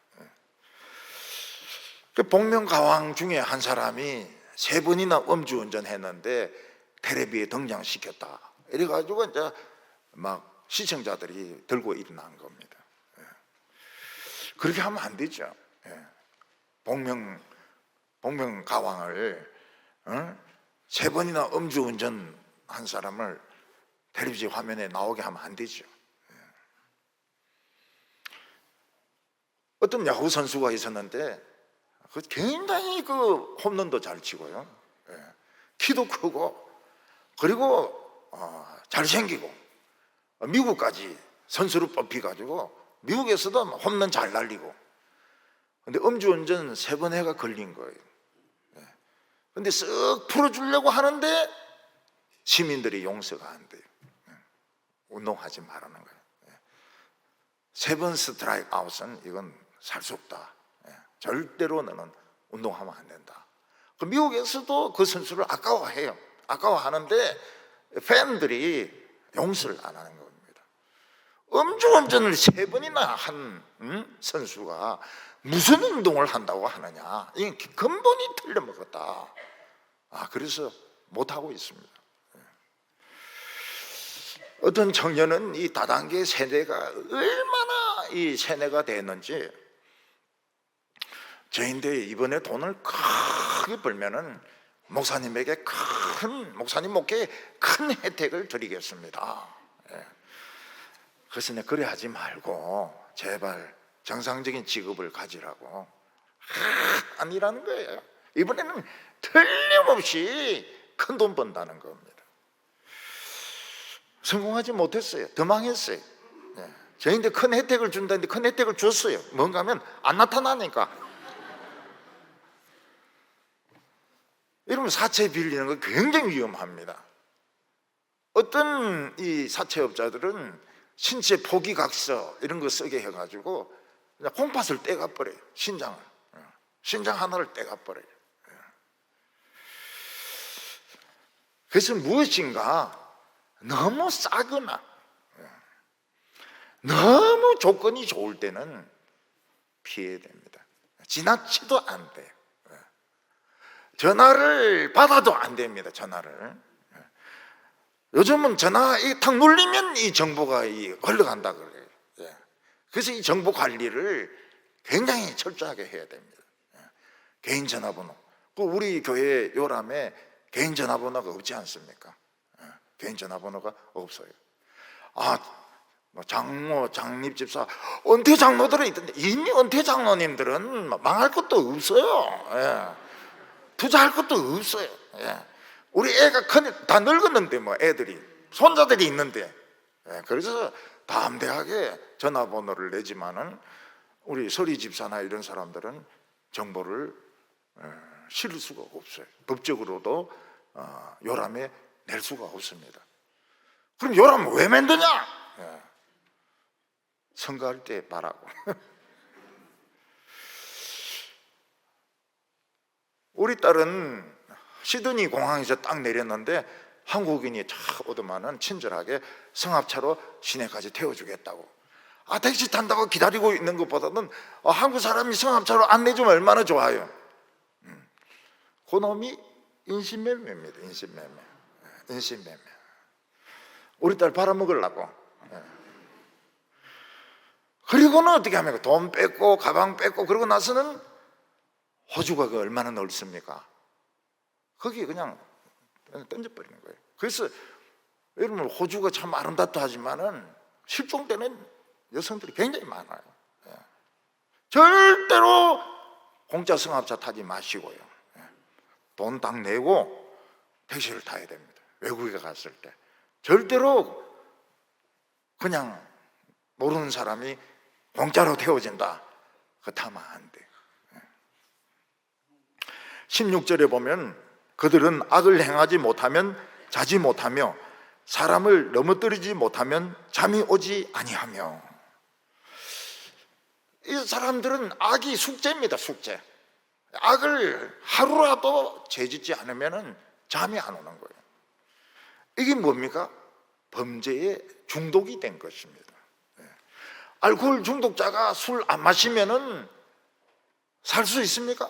그 복면가왕 중에 한 사람이 3번이나 음주운전 했는데 텔레비에 등장시켰다. 이래가지고 이제 막 시청자들이 들고 일어난 겁니다. 그렇게 하면 안 되죠. 복면가왕을 3번이나 음주운전 한 사람을 텔레비전 화면에 나오게 하면 안 되죠. 어떤 야구 선수가 있었는데 굉장히 그 홈런도 잘 치고요, 키도 크고 그리고 잘생기고 미국까지 선수로 뽑혀가지고 미국에서도 홈런 잘 날리고. 근데 음주운전 3번 해가 걸린 거예요. 근데 쓱 풀어주려고 하는데 시민들이 용서가 안 돼요. 운동하지 말라는 거예요. 3번 스트라이크 아웃은 이건 살 수 없다. 절대로 너는 운동하면 안 된다. 미국에서도 그 선수를 아까워해요. 아까워하는데 팬들이 용서를 안 하는 겁니다. 음주운전을 3번이나 한 선수가 무슨 운동을 한다고 하느냐. 이 근본이 틀려먹었다. 그래서 못하고 있습니다. 어떤 청년은 이 다단계 세뇌가 얼마나 이 세뇌가 됐는지, 저인데 이번에 돈을 크게 벌면은 목사님에게 목사님 목회에 큰 혜택을 드리겠습니다. 그래서 그래 하지 말고 제발 정상적인 직업을 가지라고. 아니라는 거예요. 이번에는 틀림없이 큰 돈 번다는 겁니다. 성공하지 못했어요. 더 망했어요. 저희인데 큰 혜택을 준다는데 큰 혜택을 줬어요. 뭔가 하면 안 나타나니까. 이러면 사채 빌리는 거 굉장히 위험합니다. 어떤 이 사채업자들은 신체 포기각서 이런 거 쓰게 해가지고 그냥 콩팥을 떼가 버려요. 신장 하나를 떼가 버려요. 그래서 무엇인가 너무 싸거나 너무 조건이 좋을 때는 피해야 됩니다. 지나치도 안 돼요. 전화를 받아도 안 됩니다. 전화를. 요즘은 전화 탁 눌리면 이 정보가 흘러간다 그래요. 그래서 이 정보 관리를 굉장히 철저하게 해야 됩니다. 개인 전화번호. 우리 교회 요람에 개인 전화번호가 없지 않습니까? 개인 전화번호가 없어요. 장로, 장립집사, 은퇴 장로들은 있던데 이미 은퇴 장로님들은 망할 것도 없어요. 투자할 것도 없어요. 우리 애가 다 늙었는데 뭐 애들이 손자들이 있는데 그래서 담대하게 전화번호를 내지만은 우리 서리 집사나 이런 사람들은 정보를 실을 수가 없어요. 법적으로도 요람에 낼 수가 없습니다. 그럼 요람 왜 만드냐? 선거할 때 말하고. 우리 딸은 시드니 공항에서 딱 내렸는데 한국인이 쫙 오더만은 친절하게 승합차로 시내까지 태워주겠다고. 택시 탄다고 기다리고 있는 것보다는 한국 사람이 승합차로 안 내주면 얼마나 좋아요. 그놈이 인신매매입니다. 인신매매. 우리 딸 팔아먹으려고. 그리고는 어떻게 합니까? 돈 뺏고 가방 뺏고 그러고 나서는 호주가 얼마나 넓습니까? 거기 그냥 던져버리는 거예요. 그래서 여러분 호주가 참 아름답다 하지만은 실종되는 여성들이 굉장히 많아요. 절대로 공짜 승합차 타지 마시고요. 돈 딱 내고 택시를 타야 됩니다. 외국에 갔을 때 절대로 그냥 모르는 사람이 공짜로 태워진다. 그거 타면 안 돼요. 16절에 보면 그들은 악을 행하지 못하면 자지 못하며 사람을 넘어뜨리지 못하면 잠이 오지 아니하며. 이 사람들은 악이 숙제입니다. 숙제. 악을 하루라도 죄짓지 않으면 잠이 안 오는 거예요. 이게 뭡니까? 범죄에 중독이 된 것입니다. 알코올 중독자가 술 안 마시면은 살 수 있습니까?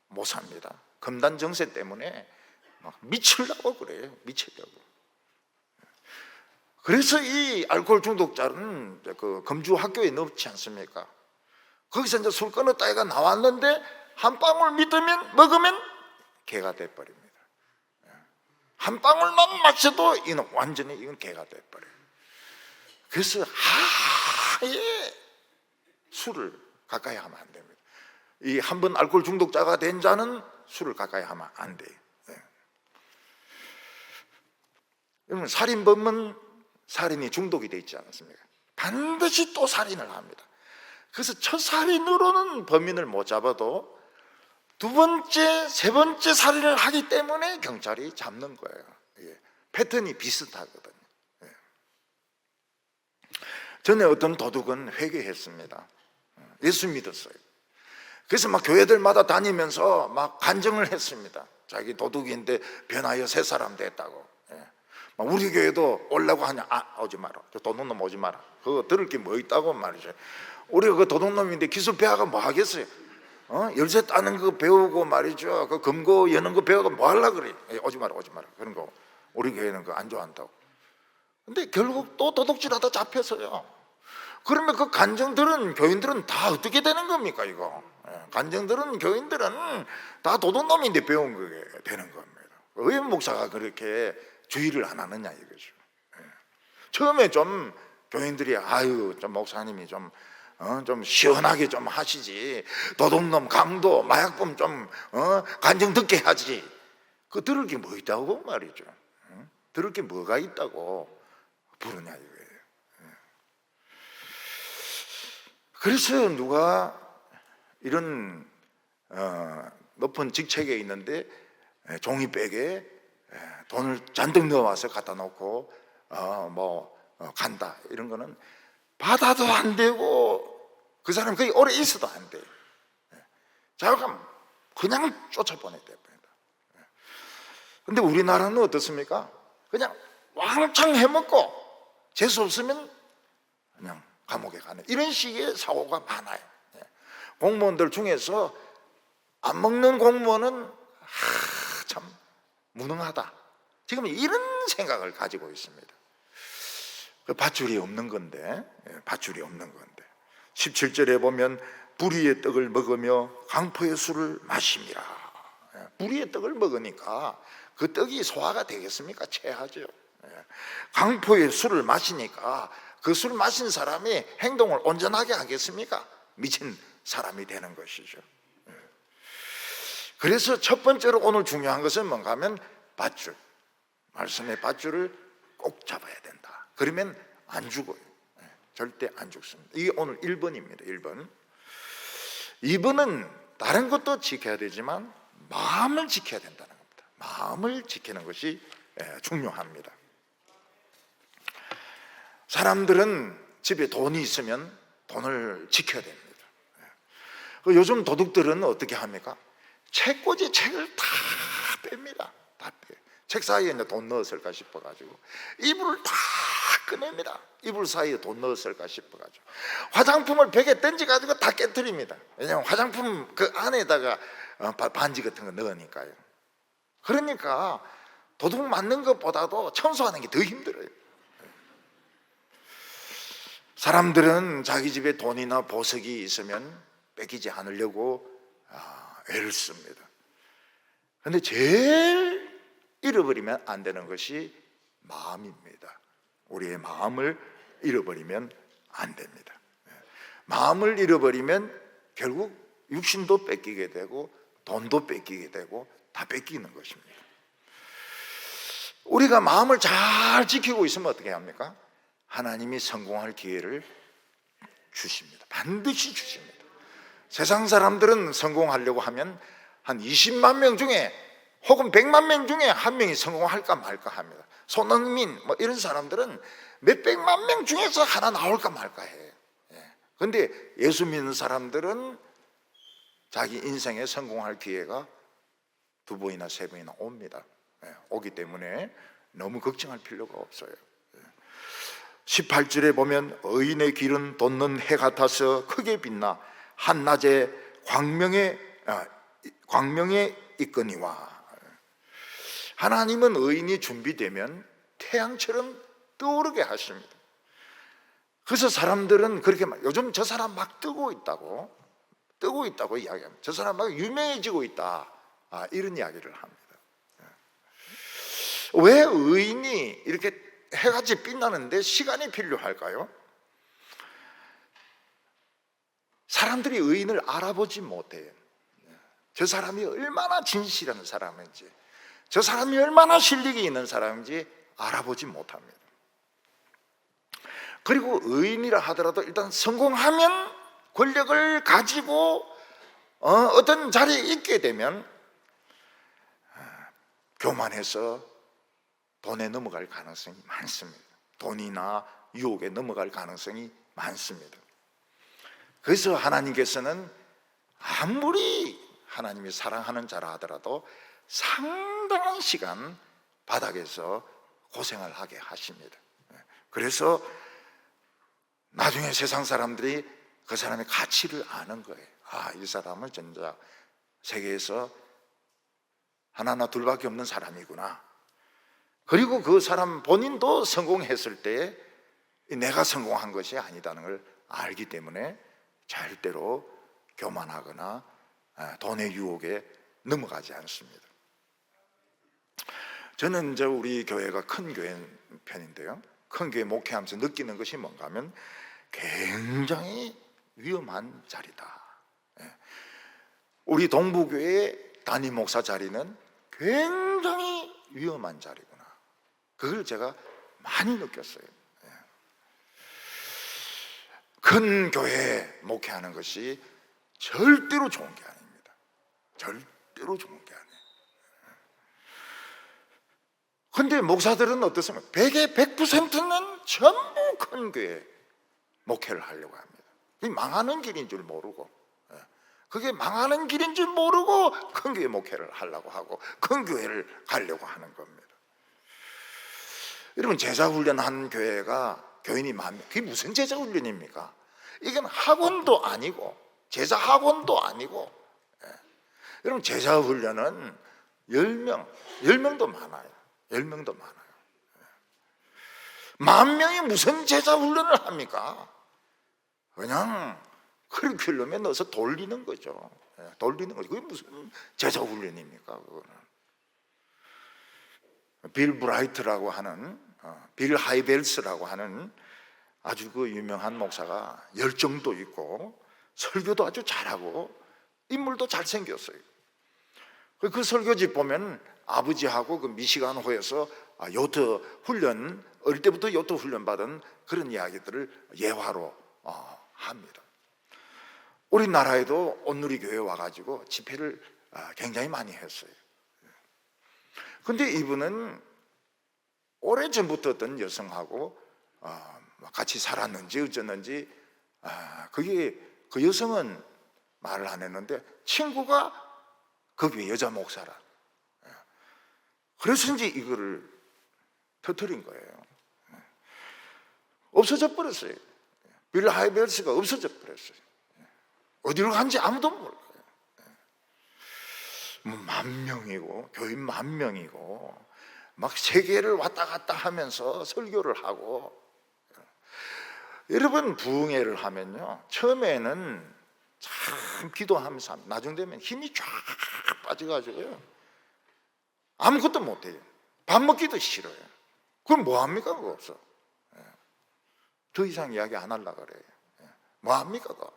못 삽니다. 금단 정세 때문에 막 미치려고 그래요. 미치려고. 그래서 이 알코올 중독자는 그 금주 학교에 넣지 않습니까? 거기서 이제 술 끊었다 애가 나왔는데 한 방울 먹으면 개가 돼버립니다. 한 방울만 마셔도 이건 완전히 개가 돼버려요. 그래서 아예 술을 가까이 하면 안 됩니다. 이 한 번 알코올 중독자가 된 자는 술을 가까이 하면 안 돼요. 여러분 살인범은 살인이 중독이 돼 있지 않습니까? 반드시 또 살인을 합니다. 그래서 첫 살인으로는 범인을 못 잡아도 두 번째, 세 번째 살인을 하기 때문에 경찰이 잡는 거예요. 패턴이 비슷하거든요. 전에 어떤 도둑은 회개했습니다. 예수 믿었어요. 그래서 막 교회들마다 다니면서 막 간증을 했습니다. 자기 도둑인데 변하여 새 사람 됐다고. 막 우리 교회도 오려고 하냐? 오지 마라. 저 도둑놈 오지 마라. 그거 들을 게 뭐 있다고 말이죠. 우리가 그 도둑놈인데 기술 배워가 뭐 하겠어요? 열쇠 따는 거 배우고 말이죠. 그 금고 여는 거 배우고 뭐 하려고 그래? 오지 마라, 오지 마라. 그런 거 우리 교회는 그거 안 좋아한다고. 근데 결국 또 도둑질하다 잡혀서요. 그러면 그 간정들은 교인들은 다 어떻게 되는 겁니까 이거? 간정들은 교인들은 다 도둑놈인데 배운 거게 되는 겁니다. 왜 목사가 그렇게 주의를 안 하느냐 이거죠. 처음에 좀 교인들이 좀 목사님이 좀 시원하게 좀 하시지. 도둑놈, 강도, 마약범 좀 간정 듣게 하지. 그 들을 게 뭐 있다고 말이죠. 들을 게 뭐가 있다고 부르냐 이거예요. 그래서 누가 이런 높은 직책에 있는데 종이백에 돈을 잔뜩 넣어와서 갖다 놓고 간다 이런 거는 받아도 안 되고 그 사람 거기 오래 있어도 안 돼요. 자금 그냥 쫓아보내야 됩니다. 근데 우리나라는 어떻습니까? 그냥 왕창 해먹고 재수 없으면 그냥 감옥에 가는 이런 식의 사고가 많아요. 공무원들 중에서 안 먹는 공무원은 참 무능하다, 지금 이런 생각을 가지고 있습니다. 밧줄이 없는 건데, 밧줄이 없는 건데 17절에 보면 불의의 떡을 먹으며 강포의 술을 마심이라. 불의의 떡을 먹으니까 그 떡이 소화가 되겠습니까? 체하죠. 강포의 술을 마시니까 그 술 마신 사람이 행동을 온전하게 하겠습니까? 미친 사람이 되는 것이죠. 그래서 첫 번째로 오늘 중요한 것은 뭔가 하면 밧줄, 말씀의 밧줄을 꼭 잡아야 된다. 그러면 안 죽어요. 절대 안 죽습니다. 이게 오늘 1번입니다. 1번. 2번은 다른 것도 지켜야 되지만 마음을 지켜야 된다는 겁니다. 마음을 지키는 것이 중요합니다. 사람들은 집에 돈이 있으면 돈을 지켜야 됩니다. 요즘 도둑들은 어떻게 합니까? 책꽂이 책을 다 뺍니다. 다 빼요. 책 사이에 돈 넣었을까 싶어가지고 이불을 다 꺼냅니다. 이불 사이에 돈 넣었을까 싶어가지고 화장품을 벽에 던져가지고 다 깨뜨립니다. 왜냐하면 화장품 그 안에다가 반지 같은 거 넣으니까요. 그러니까 도둑 맞는 것보다도 청소하는 게 더 힘들어요. 사람들은 자기 집에 돈이나 보석이 있으면 뺏기지 않으려고 애를 씁니다. 그런데 제일 잃어버리면 안 되는 것이 마음입니다. 우리의 마음을 잃어버리면 안 됩니다. 마음을 잃어버리면 결국 육신도 뺏기게 되고 돈도 뺏기게 되고 다 뺏기는 것입니다. 우리가 마음을 잘 지키고 있으면 어떻게 합니까? 하나님이 성공할 기회를 주십니다. 반드시 주십니다. 세상 사람들은 성공하려고 하면 한 20만 명 중에 혹은 100만 명 중에 한 명이 성공할까 말까 합니다. 손흥민 뭐 이런 사람들은 몇백만 명 중에서 하나 나올까 말까 해요. 그런데 예수 믿는 사람들은 자기 인생에 성공할 기회가 2번이나 3번이나 옵니다. 오기 때문에 너무 걱정할 필요가 없어요. 18절에 보면 의인의 길은 돋는 해 같아서 크게 빛나 한낮에 광명에 있거니와. 하나님은 의인이 준비되면 태양처럼 떠오르게 하십니다. 그래서 사람들은 그렇게 요즘 저 사람 막 뜨고 있다고 이야기합니다. 저 사람 막 유명해지고 있다, 이런 이야기를 합니다. 왜 의인이 이렇게 해같이 빛나는데 시간이 필요할까요? 사람들이 의인을 알아보지 못해요. 저 사람이 얼마나 진실한 사람인지, 저 사람이 얼마나 실력이 있는 사람인지 알아보지 못합니다. 그리고 의인이라 하더라도 일단 성공하면, 권력을 가지고 어떤 자리에 있게 되면 교만해서 돈에 넘어갈 가능성이 많습니다. 돈이나 유혹에 넘어갈 가능성이 많습니다. 그래서 하나님께서는 아무리 하나님이 사랑하는 자라 하더라도 상당한 시간 바닥에서 고생을 하게 하십니다. 그래서 나중에 세상 사람들이 그 사람의 가치를 아는 거예요. 이 사람은 진짜 세계에서 하나나 둘밖에 없는 사람이구나. 그리고 그 사람 본인도 성공했을 때 내가 성공한 것이 아니다는 걸 알기 때문에 절대로 교만하거나 돈의 유혹에 넘어가지 않습니다. 저는 이제 우리 교회가 큰 교회 편인데요, 큰 교회 목회하면서 느끼는 것이 뭔가 하면 굉장히 위험한 자리다. 우리 동부교회 담임 목사 자리는 굉장히 위험한 자리구나. 그걸 제가 많이 느꼈어요. 큰 교회 목회하는 것이 절대로 좋은 게 아닙니다. 절대로 좋은 게 아니에요. 그런데 목사들은 어떻습니까? 100에 100%는 전부 큰 교회 목회를 하려고 합니다. 그게 망하는 길인 줄 모르고, 그게 망하는 길인 줄 모르고 큰 교회 목회를 하려고 하고 큰 교회를 가려고 하는 겁니다. 여러분, 제자 훈련한 교회가 교인이 10,000명. 그게 무슨 제자 훈련입니까? 이건 학원도 아니고 제자 학원도 아니고. 여러분, 제자 훈련은 10명도 많아요. 10명도 많아요. 10,000명이 무슨 제자 훈련을 합니까? 그냥 커리큘럼에 넣어서 돌리는 거죠. 돌리는 거죠. 그게 무슨 제자 훈련입니까? 그거는. 빌 브라이트라고 하는, 빌 하이벨스라고 하는 아주 그 유명한 목사가 열정도 있고 설교도 아주 잘하고 인물도 잘생겼어요. 그 설교집 보면 아버지하고 그 미시간호에서 요트 훈련, 어릴 때부터 요트 훈련 받은 그런 이야기들을 예화로 합니다. 우리나라에도 온누리 교회 와가지고 집회를 굉장히 많이 했어요. 근데 이분은 오래전부터 어떤 여성하고 같이 살았는지 어쩌는지, 그게 그 여성은 말을 안 했는데 친구가 그 교회 여자 목사라. 그래서인지 이거를 터뜨린 거예요. 없어져 버렸어요. 빌 하이벨스가 없어져 버렸어요. 어디로 간지 아무도 몰라요. 10,000명이고 교인 10,000명이고 막 세계를 왔다 갔다 하면서 설교를 하고. 여러분, 부흥회를 하면요, 처음에는 참 기도하면서 합니다. 나중 되면 힘이 쫙 빠져가지고요, 아무것도 못해요. 밥 먹기도 싫어요. 그럼 뭐합니까? 그거 없어. 더 이상 이야기 안 하려고 그래요. 뭐합니까? 그거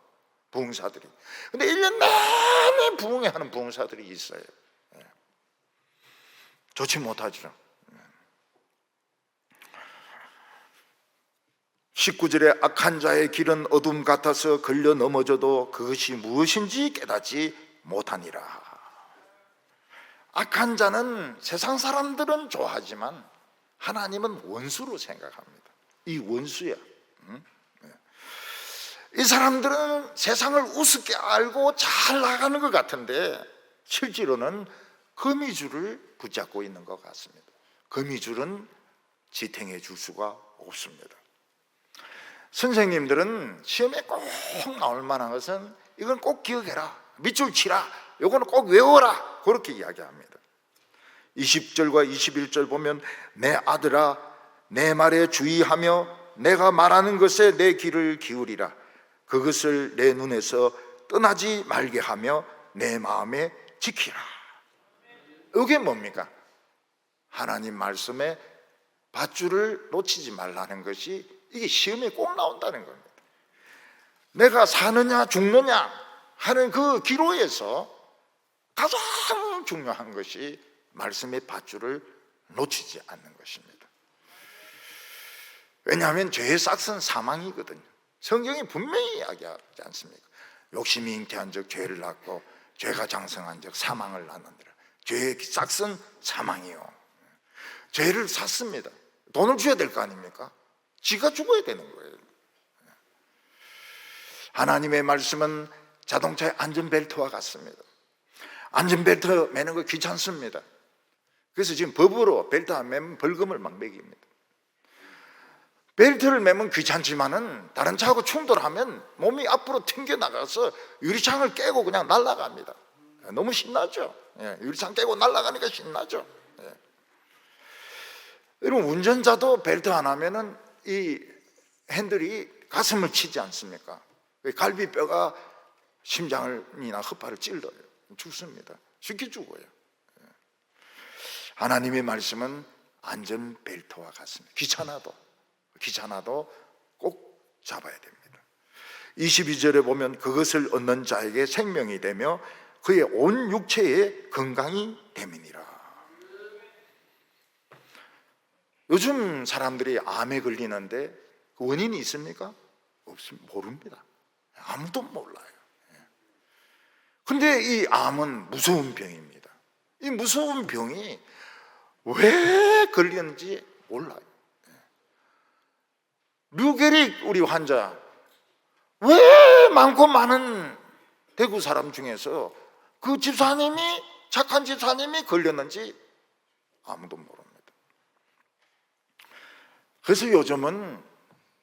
부흥사들이. 근데 1년 내내 부흥회 하는 부흥사들이 있어요. 좋지 못하죠. 19절에 악한 자의 길은 어둠 같아서 걸려 넘어져도 그것이 무엇인지 깨닫지 못하니라. 악한 자는 세상 사람들은 좋아하지만 하나님은 원수로 생각합니다. 이 원수야. 이 사람들은 세상을 우습게 알고 잘 나가는 것 같은데 실제로는 거미줄을 붙잡고 있는 것 같습니다. 거미줄은 지탱해 줄 수가 없습니다. 선생님들은 시험에 꼭 나올 만한 것은 이건 꼭 기억해라, 밑줄 치라, 이거는 꼭 외워라, 그렇게 이야기합니다. 20절과 21절 보면 내 아들아 내 말에 주의하며 내가 말하는 것에 내 귀를 기울이라. 그것을 내 눈에서 떠나지 말게 하며 내 마음에 지키라. 이게 뭡니까? 하나님 말씀에 밧줄을 놓치지 말라는 것이 이게 시험에 꼭 나온다는 겁니다. 내가 사느냐 죽느냐 하는 그 기로에서 가장 중요한 것이 말씀의 밧줄을 놓치지 않는 것입니다. 왜냐하면 죄의 싹은 사망이거든요. 성경이 분명히 이야기하지 않습니까? 욕심이 잉태한 적 죄를 낳고 죄가 장성한 적 사망을 낳는다라. 죄의 싹은 사망이요. 죄를 샀습니다. 돈을 줘야 될 거 아닙니까? 지가 죽어야 되는 거예요. 하나님의 말씀은 자동차의 안전벨트와 같습니다. 안전벨트 매는 거 귀찮습니다. 그래서 지금 법으로 벨트 안 매면 벌금을 막 매깁니다. 벨트를 매면 귀찮지만은 다른 차하고 충돌하면 몸이 앞으로 튕겨나가서 유리창을 깨고 그냥 날아갑니다. 너무 신나죠? 유리창 깨고 날아가니까 신나죠? 여러분, 운전자도 벨트 안 하면은 이 핸들이 가슴을 치지 않습니까? 갈비뼈가 심장이나 허파를 찔러요. 죽습니다. 쉽게 죽어요. 하나님의 말씀은 안전벨트와 같습니다. 귀찮아도 꼭 잡아야 됩니다. 22절에 보면 그것을 얻는 자에게 생명이 되며 그의 온 육체에 건강이 됨이니라. 요즘 사람들이 암에 걸리는데 그 원인이 있습니까? 없습니다. 모릅니다. 아무도 몰라요. 근데 이 암은 무서운 병입니다. 이 무서운 병이 왜 걸렸는지 몰라요. 류게릭 우리 환자, 왜 많고 많은 대구 사람 중에서 그 집사님이, 착한 집사님이 걸렸는지 아무도 모릅니다. 그래서 요즘은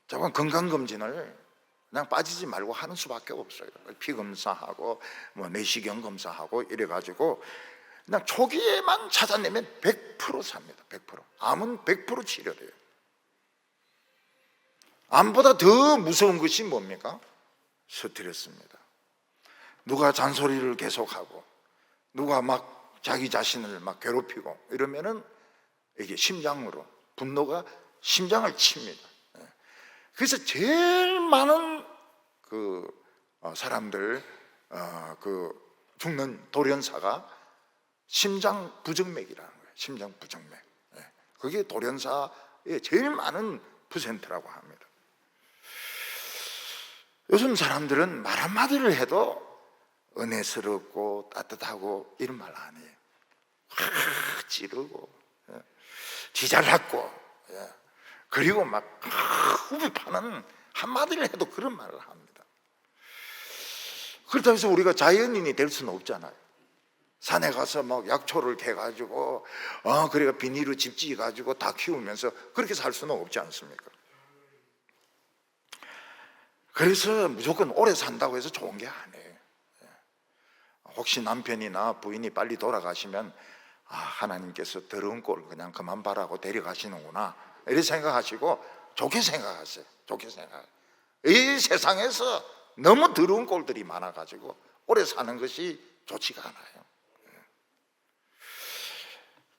저건 건강검진을 그냥 빠지지 말고 하는 수밖에 없어요. 피 검사하고 뭐 내시경 검사하고 이래가지고 그냥 초기에만 찾아내면 100% 삽니다. 100%. 암은 100% 치료돼요. 암보다 더 무서운 것이 뭡니까? 스트레스입니다. 누가 잔소리를 계속하고 누가 막 자기 자신을 막 괴롭히고 이러면은 이게 심장으로 분노가 심장을 칩니다. 그래서 제일 많은 사람들 죽는 돌연사가 심장 부정맥이라는 거예요. 심장 부정맥. 그게 돌연사의 제일 많은 퍼센트라고 합니다. 요즘 사람들은 말 한마디를 해도 은혜스럽고 따뜻하고 이런 말 안 해요. 찌르고 지잘났고 그리고 막 후비 파는 한마디를 해도 그런 말을 합니다. 그렇다고 해서 우리가 자연인이 될 수는 없잖아요. 산에 가서 막 약초를 캐가지고 그래가 비닐로 집 지어가지고 다 키우면서 그렇게 살 수는 없지 않습니까? 그래서 무조건 오래 산다고 해서 좋은 게 아니에요. 혹시 남편이나 부인이 빨리 돌아가시면 하나님께서 더러운 꼴 그냥 그만 봐라고 데려가시는구나 이렇게 생각하시고 좋게 생각하세요. 좋게 생각하세요. 이 세상에서 너무 더러운 꼴들이 많아가지고 오래 사는 것이 좋지가 않아요.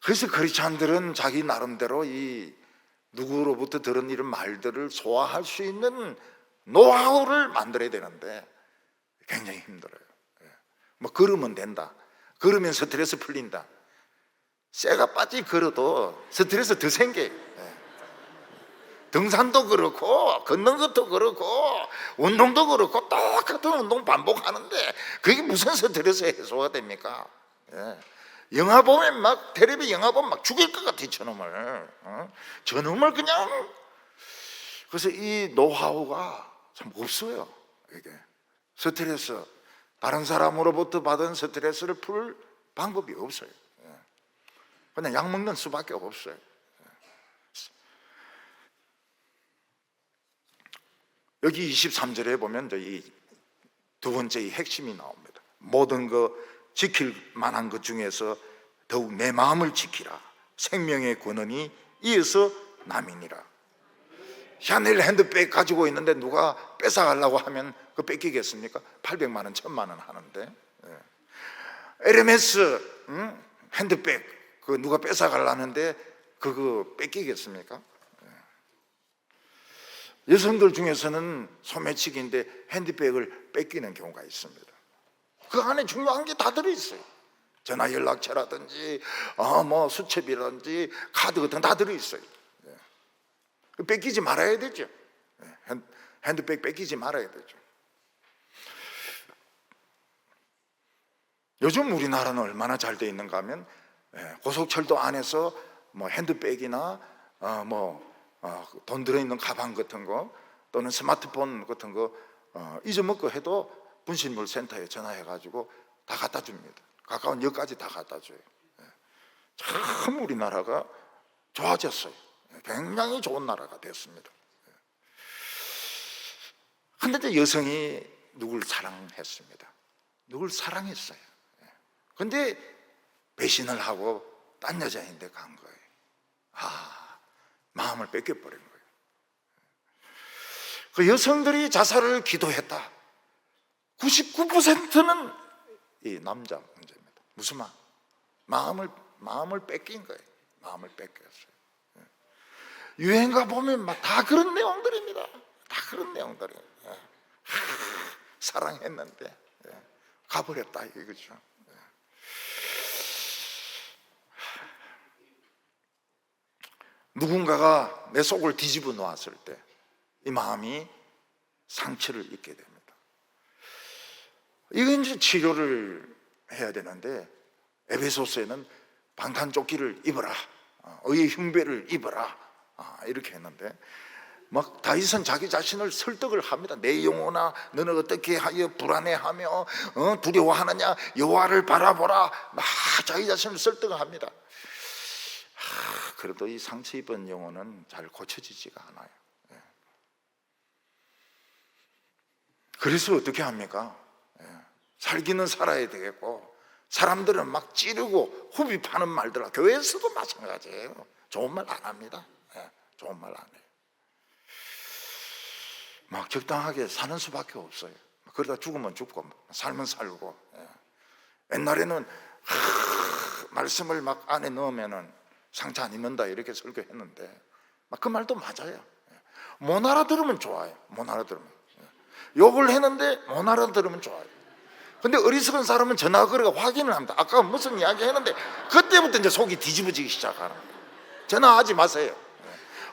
그래서 크리스찬들은 자기 나름대로 이 누구로부터 들은 이런 말들을 소화할 수 있는 노하우를 만들어야 되는데 굉장히 힘들어요. 뭐 걸으면 된다. 걸으면 스트레스 풀린다. 쇠가 빠지 걸어도 스트레스 더 생겨요. 등산도 그렇고 걷는 것도 그렇고 운동도 그렇고 똑같은 운동 반복하는데 그게 무슨 스트레스 해소가 됩니까? 영화 보면 막 텔레비 영화 보면 막 죽일 것 같아 저놈을 그냥. 그래서 이 노하우가 참 없어요. 이게 스트레스 다른 사람으로부터 받은 스트레스를 풀 방법이 없어요. 그냥 약 먹는 수밖에 없어요. 여기 23절에 보면 이 두 번째 이 핵심이 나옵니다. 모든 거 지킬 만한 것 중에서 더욱 내 마음을 지키라. 생명의 근원이 이어서 남이니라. 샤넬 핸드백 가지고 있는데 누가 뺏어가려고 하면 그거 뺏기겠습니까? 800만 원, 1000만 원 하는데. 에르메스 핸드백 그 누가 뺏어가려는데 그거 뺏기겠습니까? 여성들 중에서는 소매치기인데 핸드백을 뺏기는 경우가 있습니다. 그 안에 중요한 게 다 들어있어요. 전화 연락처라든지 뭐 수첩이라든지 카드 같은 거 다 들어있어요. 뺏기지 말아야 되죠. 핸드백 뺏기지 말아야 되죠. 요즘 우리나라는 얼마나 잘 돼 있는가 하면 고속철도 안에서 뭐 핸드백이나 돈 들어있는 가방 같은 거 또는 스마트폰 같은 거 잊어먹고 해도 분실물 센터에 전화해가지고 다 갖다 줍니다. 가까운 역까지 다 갖다 줘요. 참 우리나라가 좋아졌어요. 굉장히 좋은 나라가 됐습니다. 그런데 여성이 누굴 사랑했습니다. 누굴 사랑했어요. 근데 배신을 하고 딴 여자인데 간 거예요. 마음을 뺏겨버린 거예요. 그 여성들이 자살을 기도했다. 99%는 이 남자 문제입니다. 무슨 말? 마음을 뺏긴 거예요. 마음을 뺏겼어요. 유행가 보면 막 다 그런 내용들입니다. 다 그런 내용들이에요. 사랑했는데 가버렸다 이거죠. 누군가가 내 속을 뒤집어 놓았을 때 이 마음이 상처를 입게 됩니다. 이건 이제 치료를 해야 되는데 에베소서에는 방탄조끼를 입어라, 의의 흉배를 입어라 이렇게 했는데 막 다윗은 자기 자신을 설득을 합니다. 내 영혼아 너는 어떻게 하여 불안해하며 두려워하느냐 여호와를 바라보라. 막 자기 자신을 설득을 합니다. 그래도 이 상처 입은 영혼은 잘 고쳐지지가 않아요. 그래서 어떻게 합니까? 살기는 살아야 되겠고, 사람들은 막 찌르고 후비 파는 말들, 교회에서도 마찬가지예요. 좋은 말 안 합니다. 좋은 말 안 해요. 막 적당하게 사는 수밖에 없어요. 그러다 죽으면 죽고 살면 살고. 옛날에는 말씀을 막 안에 넣으면은 상처 안 입는다 이렇게 설교했는데 막 그 말도 맞아요. 못 알아들으면 좋아요. 못 알아들으면. 욕을 했는데 못 알아들으면 좋아요. 근데 어리석은 사람은 전화 걸어가 확인을 합니다. 아까 무슨 이야기 했는데 그때부터 이제 속이 뒤집어지기 시작하는 거예요. 전화하지 마세요.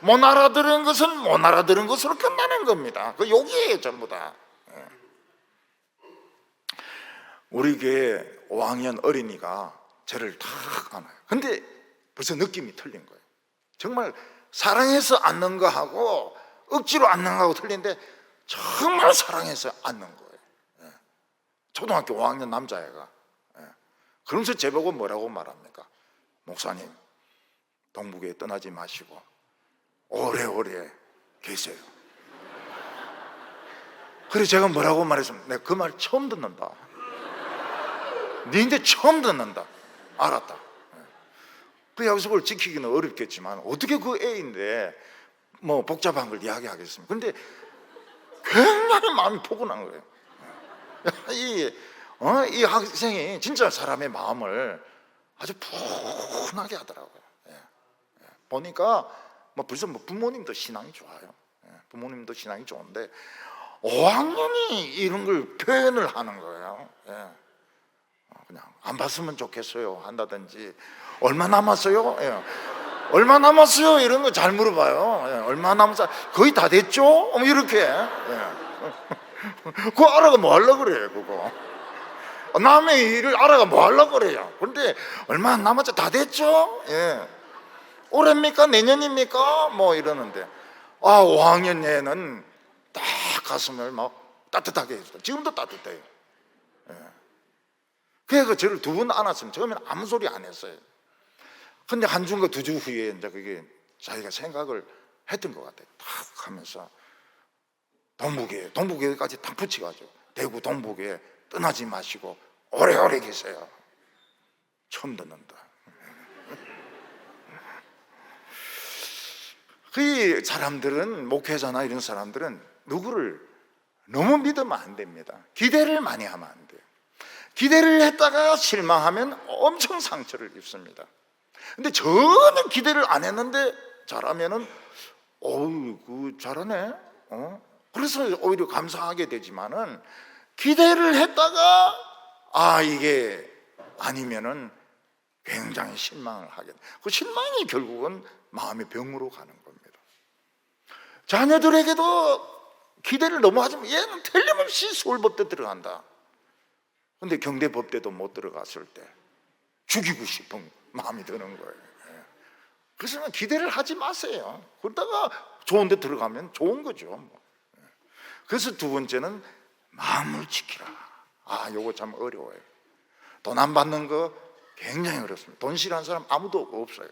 못 알아들은 것은 못 알아들은 것으로 끝나는 겁니다. 그 욕이에요 전부 다. 우리 교회 5학년 어린이가 저를 탁 안아요. 근데 벌써 느낌이 틀린 거예요. 정말 사랑해서 안는 거하고 억지로 안는 거하고 틀린데 정말 사랑해서 안는 거예요. 초등학교 5학년 남자애가. 그러면서 제보고 뭐라고 말합니까? 목사님, 동북에 떠나지 마시고 오래오래 계세요. 그래서 제가 뭐라고 말했습니까? 내가 그 말 처음 듣는다. 니인데 처음 듣는다. 알았다. 그 약속을 지키기는 어렵겠지만 어떻게 그 애인데 뭐 복잡한 걸 이야기하겠습니까? 근데 굉장히 마음이 포근한 거예요. 이 학생이 진짜 사람의 마음을 아주 푸근하게 하더라고요. 보니까 뭐 벌써 부모님도 신앙이 좋아요. 부모님도 신앙이 좋은데 5학년이 이런 걸 표현을 하는 거예요. 그냥 안 봤으면 좋겠어요 한다든지, 얼마 남았어요? 얼마 남았어요? 이런 거 잘 물어봐요. 얼마 남았어요? 거의 다 됐죠? 이렇게. 그거 알아가 뭐 하려고 그래요 그거. 남의 일을 알아가 뭐 하려고 그래요. 그런데 얼마 안 남았죠? 다 됐죠? 올해입니까? 내년입니까? 뭐 이러는데 5학년 애는 딱 가슴을 막 따뜻하게 해줬어요. 지금도 따뜻해요. 그래서 저를 2번 안았으면 처음에는 아무 소리 안 했어요. 근데 한 주인가 2주 후에 이제 그게 자기가 생각을 했던 것 같아요. 탁 하면서 동북에까지 탁 붙여가지고 대구 동북에 떠나지 마시고 오래오래 계세요. 처음 듣는다. 그 사람들은, 목회자나 이런 사람들은 누구를 너무 믿으면 안 됩니다. 기대를 많이 하면 안 돼요. 기대를 했다가 실망하면 엄청 상처를 입습니다. 근데 전혀 기대를 안 했는데 잘하면은 어우 잘하네. 그래서 오히려 감사하게 되지만은 기대를 했다가 이게 아니면은 굉장히 실망을 하게 돼. 그 실망이 결국은 마음의 병으로 가는 겁니다. 자녀들에게도 기대를 너무 하지만 얘는 틀림없이 서울법대 들어간다. 근데 경대법대도 못 들어갔을 때 죽이고 싶은 마음이 드는 거예요. 그래서 기대를 하지 마세요. 그러다가 좋은 데 들어가면 좋은 거죠. 그래서 2번째는 마음을 지키라. 요거 참 어려워요. 돈 안 받는 거 굉장히 어렵습니다. 돈 싫어하는 사람 아무도 없어요.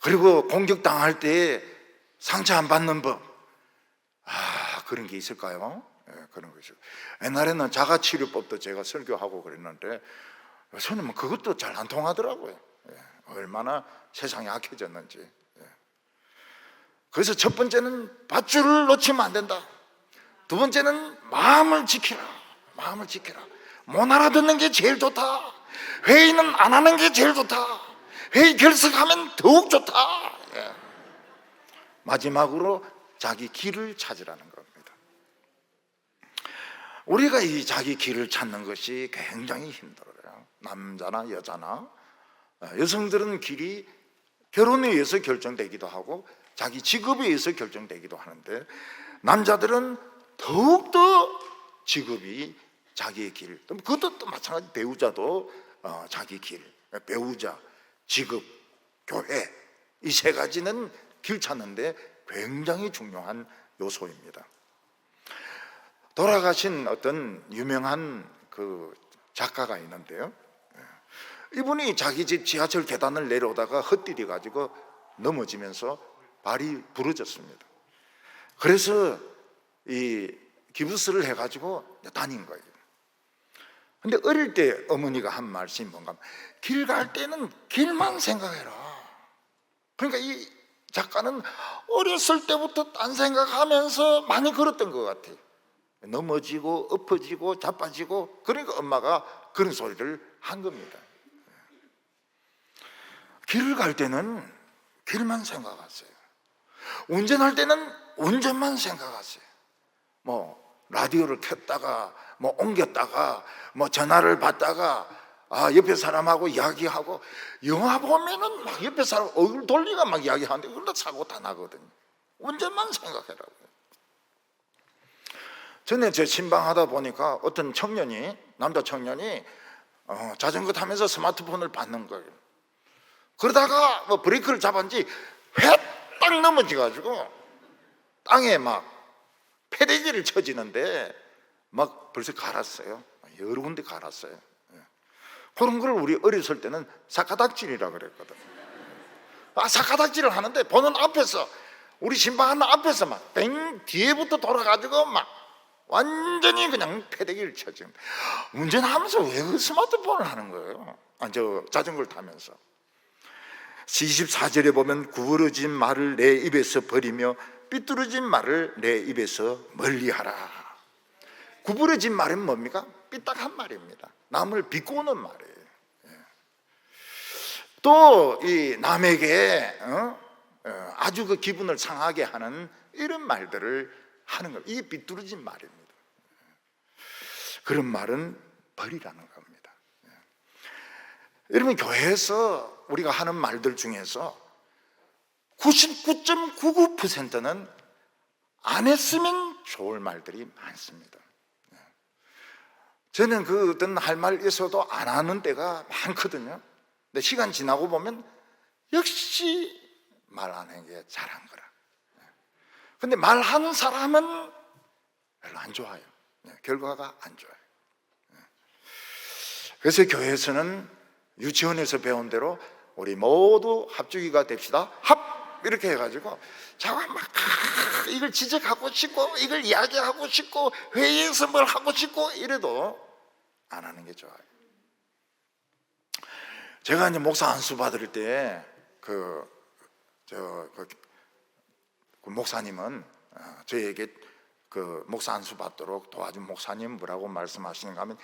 그리고 공격당할 때 상처 안 받는 법, 그런 게 있을까요? 그런 거죠. 옛날에는 자가치료법도 제가 설교하고 그랬는데 요새는 그것도 잘 안 통하더라고요. 얼마나 세상이 악해졌는지. 그래서 첫 번째는 밧줄을 놓치면 안 된다. 2번째는 마음을 지키라. 마음을 지키라. 못 알아듣는 게 제일 좋다. 회의는 안 하는 게 제일 좋다. 회의 결석하면 더욱 좋다. 마지막으로 자기 길을 찾으라는 겁니다. 우리가 이 자기 길을 찾는 것이 굉장히 힘들어요. 남자나 여자나. 여성들은 길이 결혼에 의해서 결정되기도 하고 자기 직업에 의해서 결정되기도 하는데, 남자들은 더욱더 직업이 자기의 길, 그것도 또 마찬가지. 배우자도 자기 길, 배우자, 직업, 교회, 이 3가지는 길 찾는데 굉장히 중요한 요소입니다. 돌아가신 어떤 유명한 그 작가가 있는데요, 이분이 자기 집 지하철 계단을 내려오다가 헛디뎌 가지고 넘어지면서 발이 부러졌습니다. 그래서 이 기부스를 해가지고 다닌 거예요. 근데 어릴 때 어머니가 한 말씀이 뭔가 하면, 길 갈 때는 길만 생각해라. 그러니까 이 작가는 어렸을 때부터 딴 생각하면서 많이 걸었던 것 같아요. 넘어지고 엎어지고 자빠지고, 그러니까 엄마가 그런 소리를 한 겁니다. 길을 갈 때는 길만 생각하세요. 운전할 때는 운전만 생각하세요. 뭐 라디오를 켰다가 뭐 옮겼다가 뭐 전화를 받다가 옆에 사람하고 이야기하고, 영화 보면은 막 옆에 사람 얼굴 돌리가 막 이야기하는데 그러다 사고 다 나거든요. 운전만 생각해라고요. 전에 저 신방하다 보니까 어떤 청년이, 남자 청년이 자전거 타면서 스마트폰을 받는 거예요. 그러다가 뭐 브레이크를 잡았는지 회딱 넘어져가지고 땅에 막 패대기를 쳐지는데 막 벌써 갈았어요. 여러 군데 갈았어요. 그런 걸 우리 어렸을 때는 사카닥질이라고 그랬거든. 사카닥질을 하는데 보는 앞에서, 우리 신방하는 앞에서 막 땡 뒤에부터 돌아가지고 막 완전히 그냥 패대기를 쳐지. 운전하면서 왜 그 스마트폰을 하는 거예요? 저 자전거를 타면서. 24절에 보면 구부러진 말을 내 입에서 버리며 삐뚤어진 말을 내 입에서 멀리하라. 구부러진 말은 뭡니까? 삐딱한 말입니다. 남을 비꼬는 말이에요. 또 이 남에게 아주 그 기분을 상하게 하는 이런 말들을 하는 것, 이게 삐뚤어진 말입니다. 그런 말은 버리라는 겁니다. 여러분, 교회에서 우리가 하는 말들 중에서 99.99%는 안 했으면 좋을 말들이 많습니다. 저는 그 어떤 할 말 있어도 안 하는 때가 많거든요. 근데 시간 지나고 보면 역시 말 안 하는 게 잘한 거라. 근데 말하는 사람은 별로 안 좋아요. 결과가 안 좋아요. 그래서 교회에서는 유치원에서 배운 대로 우리 모두 합주기가 됩시다. 합! 이렇게 해가지고 자꾸 막 이걸 지적하고 싶고 이걸 이야기하고 싶고 회의에서 뭘 하고 싶고 이래도 안 하는 게 좋아요. 제가 이제 목사 안수 받을 때 그 목사님은 저에게 그 목사 안수 받도록 도와준 목사님 뭐라고 말씀하시는가 하면,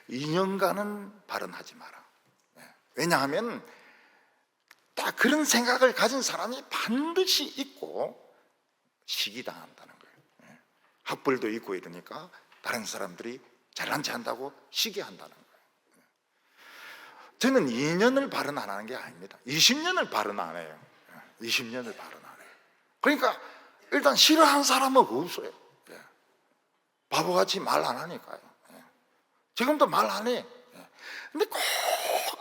2년간은 발언하지 마라. 왜냐하면 딱 그런 생각을 가진 사람이 반드시 있고 시기당한다는 거예요. 학벌도 있고 이러니까 다른 사람들이 잘난 체 한다고 시기한다는 거예요. 저는 2년을 발언 안 하는 게 아닙니다. 20년을 발언 안 해요. 20년을 발언 안 해요. 그러니까 일단 싫어하는 사람은 없어요. 바보같이 말 안 하니까요. 지금도 말 안 해. 근데 꼭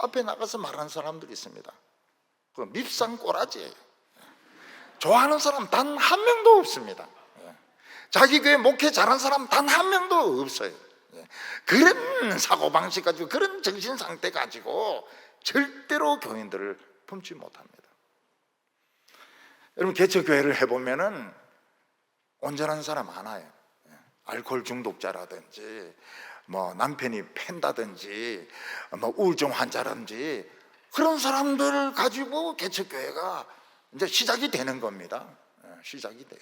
앞에 나가서 말하는 사람들이 있습니다. 그 밉상 꼬라지예요. 좋아하는 사람 단 한 명도 없습니다. 자기 교회 목회 잘한 사람 단 한 명도 없어요. 그런 사고방식 가지고, 그런 정신 상태 가지고 절대로 교인들을 품지 못합니다. 여러분, 개척교회를 해보면은 온전한 사람 많아요. 알코올 중독자라든지 뭐 남편이 팬다든지 뭐 우울증 환자라든지 그런 사람들을 가지고 개척교회가 이제 시작이 되는 겁니다. 시작이 돼요.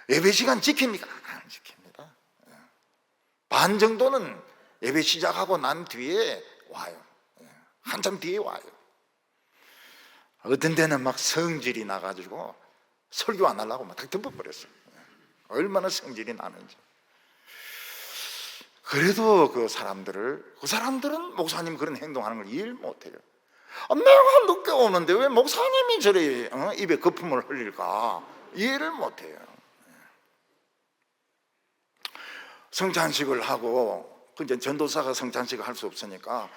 예배 시간 지킵니까? 안 지킵니다. 반 정도는 예배 시작하고 난 뒤에 와요. 한참 뒤에 와요. 어떤 데는 막 성질이 나가지고 설교 안 하려고 막 다 덮어버렸어요. 얼마나 성질이 나는지. 그래도 그 사람들은 목사님 그런 행동하는 걸 이해를 못해요. 내가 늦게 오는데 왜 목사님이 저리 입에 거품을 흘릴까 이해를 못해요. 성찬식을 하고, 이제 전도사가 성찬식을 할 수 없으니까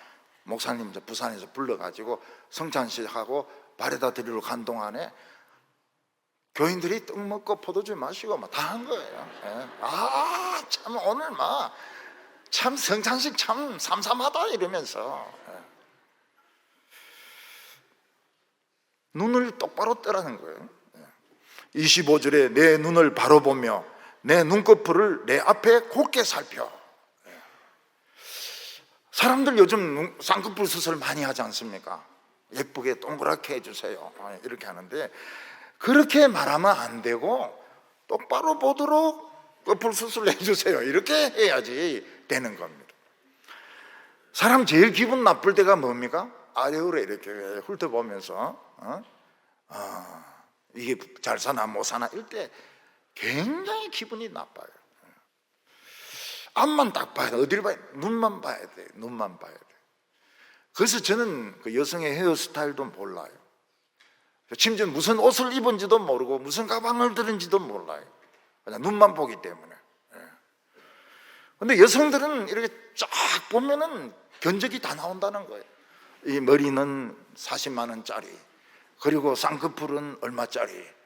목사님 이제 부산에서 불러가지고 성찬식하고 바래다 드리러 간 동안에 교인들이 떡 먹고 포도주 마시고 막 다 한 거예요. 참 오늘 막 참 성찬식 참 삼삼하다 이러면서 눈을 똑바로 뜨라는 거예요. 25절에 내 눈을 바로 보며 내 눈꺼풀을 내 앞에 곱게 살펴. 사람들 요즘 쌍꺼풀 수술 많이 하지 않습니까? 예쁘게 동그랗게 해주세요 이렇게 하는데, 그렇게 말하면 안 되고 똑바로 보도록 꺼풀 수술을 해주세요 이렇게 해야지 되는 겁니다. 사람 제일 기분 나쁠 때가 뭡니까? 아래로 이렇게 훑어보면서 이게 잘 사나 못 사나 이럴 때 굉장히 기분이 나빠요. 앞만 딱 봐야 돼. 어디를 봐야 돼? 눈만 봐야 돼. 눈만 봐야 돼. 그래서 저는 그 여성의 헤어스타일도 몰라요. 심지어 무슨 옷을 입은지도 모르고 무슨 가방을 들은지도 몰라요. 그냥 눈만 보기 때문에. 근데 여성들은 이렇게 쫙 보면은 견적이 다 나온다는 거예요. 이 머리는 40만 원짜리, 그리고 쌍꺼풀은 얼마짜리,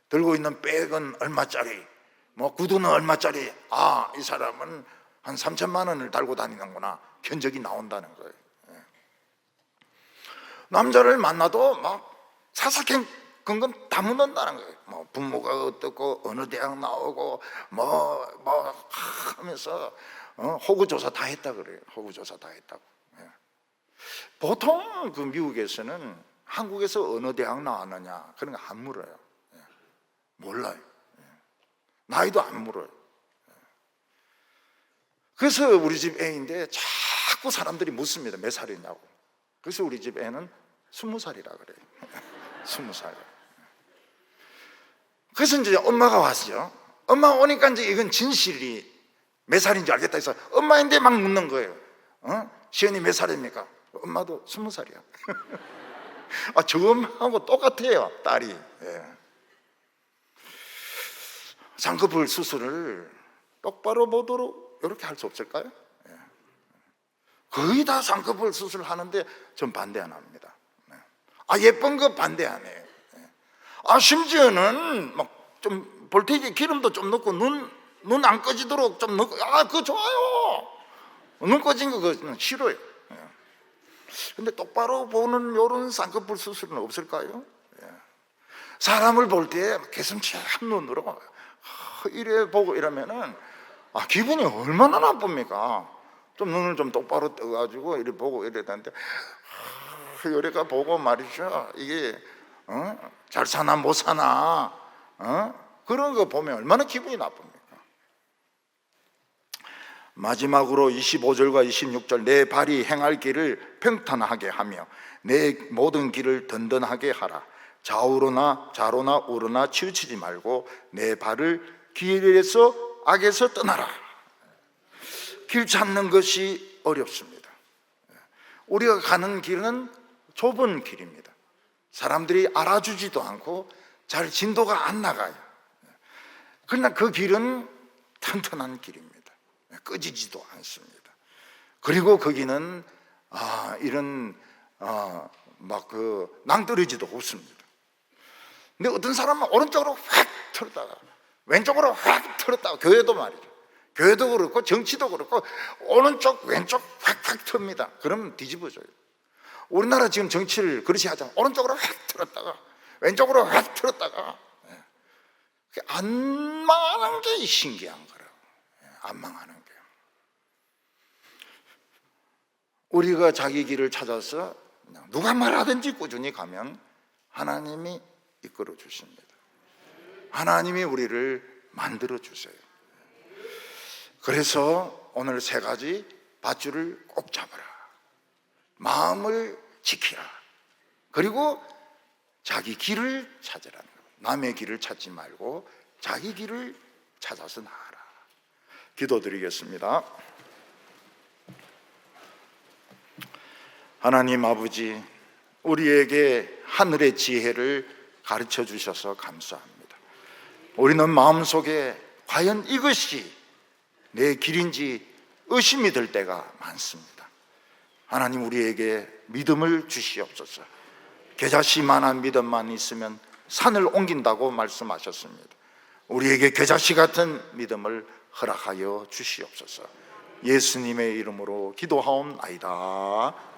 들고 있는 백은 얼마짜리, 뭐 구두는 얼마짜리. 아, 이 사람은 한 3천만 원을 달고 다니는구나. 견적이 나온다는 거예요. 남자를 만나도 막 사사건 다 묻는다는 거예요. 뭐 부모가 어떻고 어느 대학 나오고 뭐 하면서 호구조사 다 했다 그래요. 호구조사 다 했다고. 보통 그 미국에서는 한국에서 어느 대학 나왔느냐 그런 거 안 물어요. 몰라요. 나이도 안 물어요. 그래서 우리 집 애인데 자꾸 사람들이 묻습니다. 몇 살이냐고. 그래서 우리 집 애는 20살이라 그래요. 20살. 그래서 이제 엄마가 왔어요. 엄마가 오니까 이제 이건 진실이 몇 살인지 알겠다 해서 엄마인데 막 묻는 거예요. 시연이 몇 살입니까? 엄마도 20살이야. 아, 저 엄마하고 똑같아요, 딸이. 쌍꺼풀 수술을 똑바로 보도록 이렇게 할 수 없을까요? 거의 다 쌍꺼풀 수술 하는데 전 반대 안 합니다. 예쁜 거 반대 안 해요. 심지어는 막 좀 볼테이크 기름도 좀 넣고 눈 안 꺼지도록 좀 넣고, 그거 좋아요. 눈 꺼진 거 그거 싫어요. 근데 똑바로 보는 요런 쌍꺼풀 수술은 없을까요? 사람을 볼 때 개슴치한 눈으로 이래 보고 이러면은 기분이 얼마나 나쁩니까? 좀 눈을 좀 똑바로 떠가지고 이래 보고 이래야 되는데, 요래가 보고 말이죠. 이게 잘 사나 못 사나 그런 거 보면 얼마나 기분이 나쁩니까? 마지막으로 25절과 26절, 내 발이 행할 길을 평탄하게 하며 내 모든 길을 든든하게 하라. 좌우로나 좌로나 우로나 치우치지 말고 내 발을 길에서 악에서 떠나라. 길 찾는 것이 어렵습니다. 우리가 가는 길은 좁은 길입니다. 사람들이 알아주지도 않고 잘 진도가 안 나가요. 그러나 그 길은 튼튼한 길입니다. 꺼지지도 않습니다. 그리고 거기는 이런 막 그 낭떠러지도 없습니다. 근데 어떤 사람은 오른쪽으로 확 틀었다가 왼쪽으로 확 틀었다가, 교회도 말이죠. 교회도 그렇고 정치도 그렇고 오른쪽 왼쪽 확 틉니다. 그러면 뒤집어져요. 우리나라 지금 정치를 그렇게 하잖아요. 오른쪽으로 확 틀었다가 왼쪽으로 확 틀었다가 안 망하는 게 신기한 거라고. 안 망하는 게. 우리가 자기 길을 찾아서 누가 말하든지 꾸준히 가면 하나님이 이끌어 주십니다. 하나님이 우리를 만들어 주세요. 그래서 오늘 3가지 밧줄을 꼭 잡아라. 마음을 지키라. 그리고 자기 길을 찾으라는 거예요. 남의 길을 찾지 말고 자기 길을 찾아서 나가라. 기도드리겠습니다. 하나님 아버지, 우리에게 하늘의 지혜를 가르쳐 주셔서 감사합니다. 우리는 마음속에 과연 이것이 내 길인지 의심이 들 때가 많습니다. 하나님, 우리에게 믿음을 주시옵소서. 겨자씨만한 믿음만 있으면 산을 옮긴다고 말씀하셨습니다. 우리에게 겨자씨 같은 믿음을 허락하여 주시옵소서. 예수님의 이름으로 기도하옵나이다.